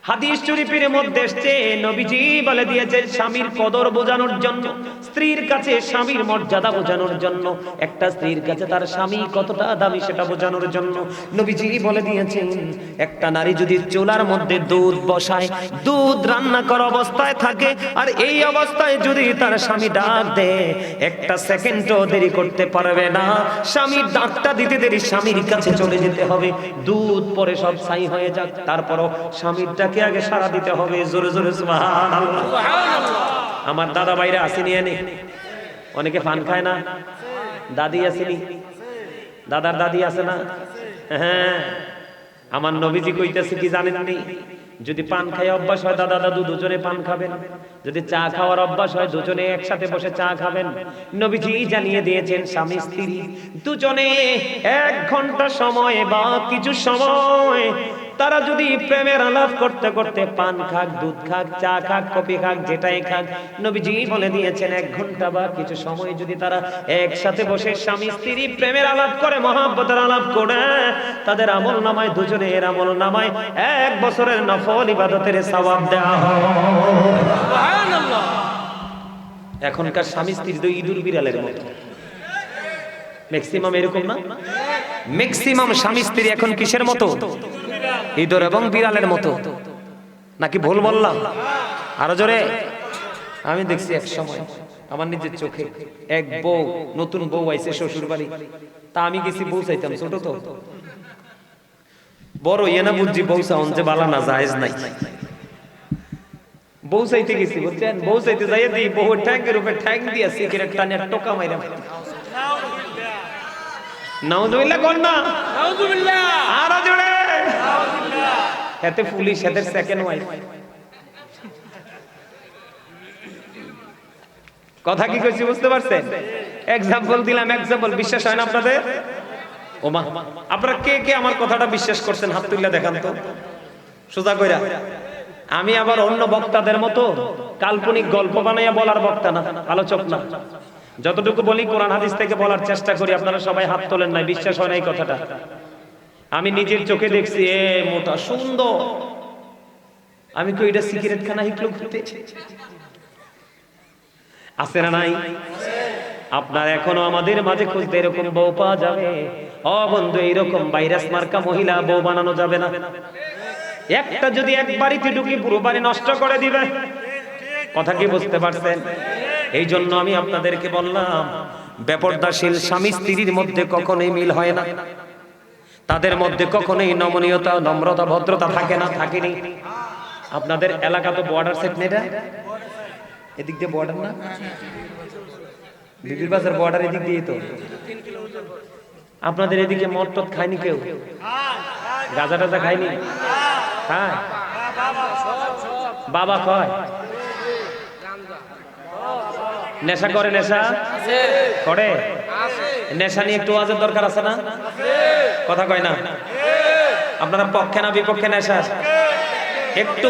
হাদিস শরীফের মধ্যে এসেছে নবীজি বলে দিয়েছেন স্বামীর কদর বোঝানোর জন্য, স্ত্রীর কাছে স্বামীর মর্যাদা বোঝানোর জন্য, একটা স্ত্রীর কাছে তার স্বামী কতটা দামি সেটা বোঝানোর জন্য নবীজি বলে দিয়েছেন একটা নারী যদি চুলার মধ্যে দুধ বসায়, দুধ রান্না করা অবস্থায় থাকে, আর এই অবস্থায় যদি তার স্বামী ডাক দেয়, একটা সেকেন্ডও দেরি করতে পারবে না। স্বামীর ডাকটা দিতে দেরি স্বামীর কাছে চলে যেতে হবে। দুধ পরে সব ছাই হয়ে যাক, তারপরও স্বামীরটা আগে সারা দিতে হবে। জোরে জোরে সুবহানাল্লাহ। আমার দাদা ভাইরা আসেনি, এনে অনেকে পান খায় না, দাদি আসেনি, দাদার দাদি আছে না? হ্যাঁ, আমার নবীজি কইতেছে কি জানেননি? যদি পান খায় অভ্যাস হয় দাদা দাদু দুজনে পান খাবেন, যদি চা খাওয়ার অভ্যাস হয় দুজনে একসাথে বসে চা খাবেন। নবীজি জানিয়ে দিয়েছেন স্বামী স্ত্রী দুজনে 1 ঘন্টা সময় বা কিছু সময় তারা যদি প্রেমের আলাপ করতে করতে পান খাক, দুধ খাক, চা খাক, কফি খাক, যেটাই খাক, নবীজি বলে দিয়েছেন 1 ঘন্টা বা কিছু সময় যদি তারা একসাথে বসে স্বামী স্ত্রী প্রেমের আলাপ করে, মহব্বতের আলাপ করে, তাদের আমল নামায়, দুজনের আমল নামায় 1 বছরের নফল ইবাদতের সওয়াব দেওয়া হয়। সুবহানাল্লাহ। এখনকার স্বামী স্ত্রী তো ইঁদুর বিড়ালের মতো, ম্যাক্সিমাম এরকম না? ম্যাক্সিমাম স্বামী স্ত্রী এখন কিসের মতো? ইঁদুর এবং বিড়ালের মতো। নাকি ভুল বললাম? আরো জোরে। আমি দেখছি এক সময় আমার নিজের চোখে এক বউ, নতুন বউ আইছে শ্বশুর বাড়ি, তা আমি গেছি বউ চাইতাম, ছোট তো বড় ইয়ে না বুঝছি, বউ চাউন যে বালা না জায়েজ নাই। বউ চাইতে গেছি বুঝছেন, বউ চাইতে যাইয়ে দিই বউ ট্যাঙ্কের উপরে ঠ্যাং দিয়া সিগারেট টানে টোকা মাইরা। নাউজুবিল্লাহ কোন না? নাউজুবিল্লাহ। আরো জোরে। নাউজুবিল্লাহ। এতে পুলিশ এদের সেকেন্ড ওয়াইফ। কথা কি কইছি বুঝতে পারছেন? এক্সাম্পল দিলাম, এক্সাম্পল। বিশ্বাস হয় না আপনাদের? ওমা, আপনারা কে কে আমার কথাটা বিশ্বাস করছেন হাত তুলে দেখান তো সোজা কইরা। আমি আবার অন্য বক্তাদের মতো কাল্পনিক গল্প বানাইয়া বলার বক্তা না, আলোচক না। যতটুকু বলি কোরআন হাদিস থেকে বলার চেষ্টা করি। আপনারা সবাই হাত তোলেন নাই, বিশ্বাস হয় না এই কথাটা। আমি নিজের চোখে দেখছি, এ মোটা সুন্দর। আমি কই এটা সিগারেট খানা হিকলো ঘুরতে আছে না নাই? আপনার এখনো আমাদের মাঝে খুঁজতে এরকম বউ পাওয়া যাবে? ও বন্ধু, এইরকম ভাইরাস মার্কা মহিলা বউ বানানো যাবে না। একটা যদি এক বাড়িতে ঢুকি পুরো বাড়ি নষ্ট করে দিবে। কথা কি বুঝতে পারছেন? এই জন্য আমি আপনাদেরকে বললাম, বেপরদাশীল স্বামী স্ত্রীর মধ্যে কখনোই মিল হয় না, তাদের মধ্যে কখনোই নমনীয়তা, নম্রতা, ভদ্রতা থাকে না, থাকেনি। আপনাদের এলাকা তো বর্ডার সেট নেই, এদিক দিয়ে বর্ডার না? বিবির বাজার বর্ডার এদিক দিয়ে তো। আপনাদের এদিকে মদ টদ খায়নি কেউ? গাঁজা টাজা খায়নি? হ্যাঁ, বাবা কয় নেশা করে? নেশা করে? নেশা নিয়ে একটু ওয়াজের দরকার আছে না? কথা কয় না? আপনারা পক্ষে না বিপক্ষে নেশা? একটু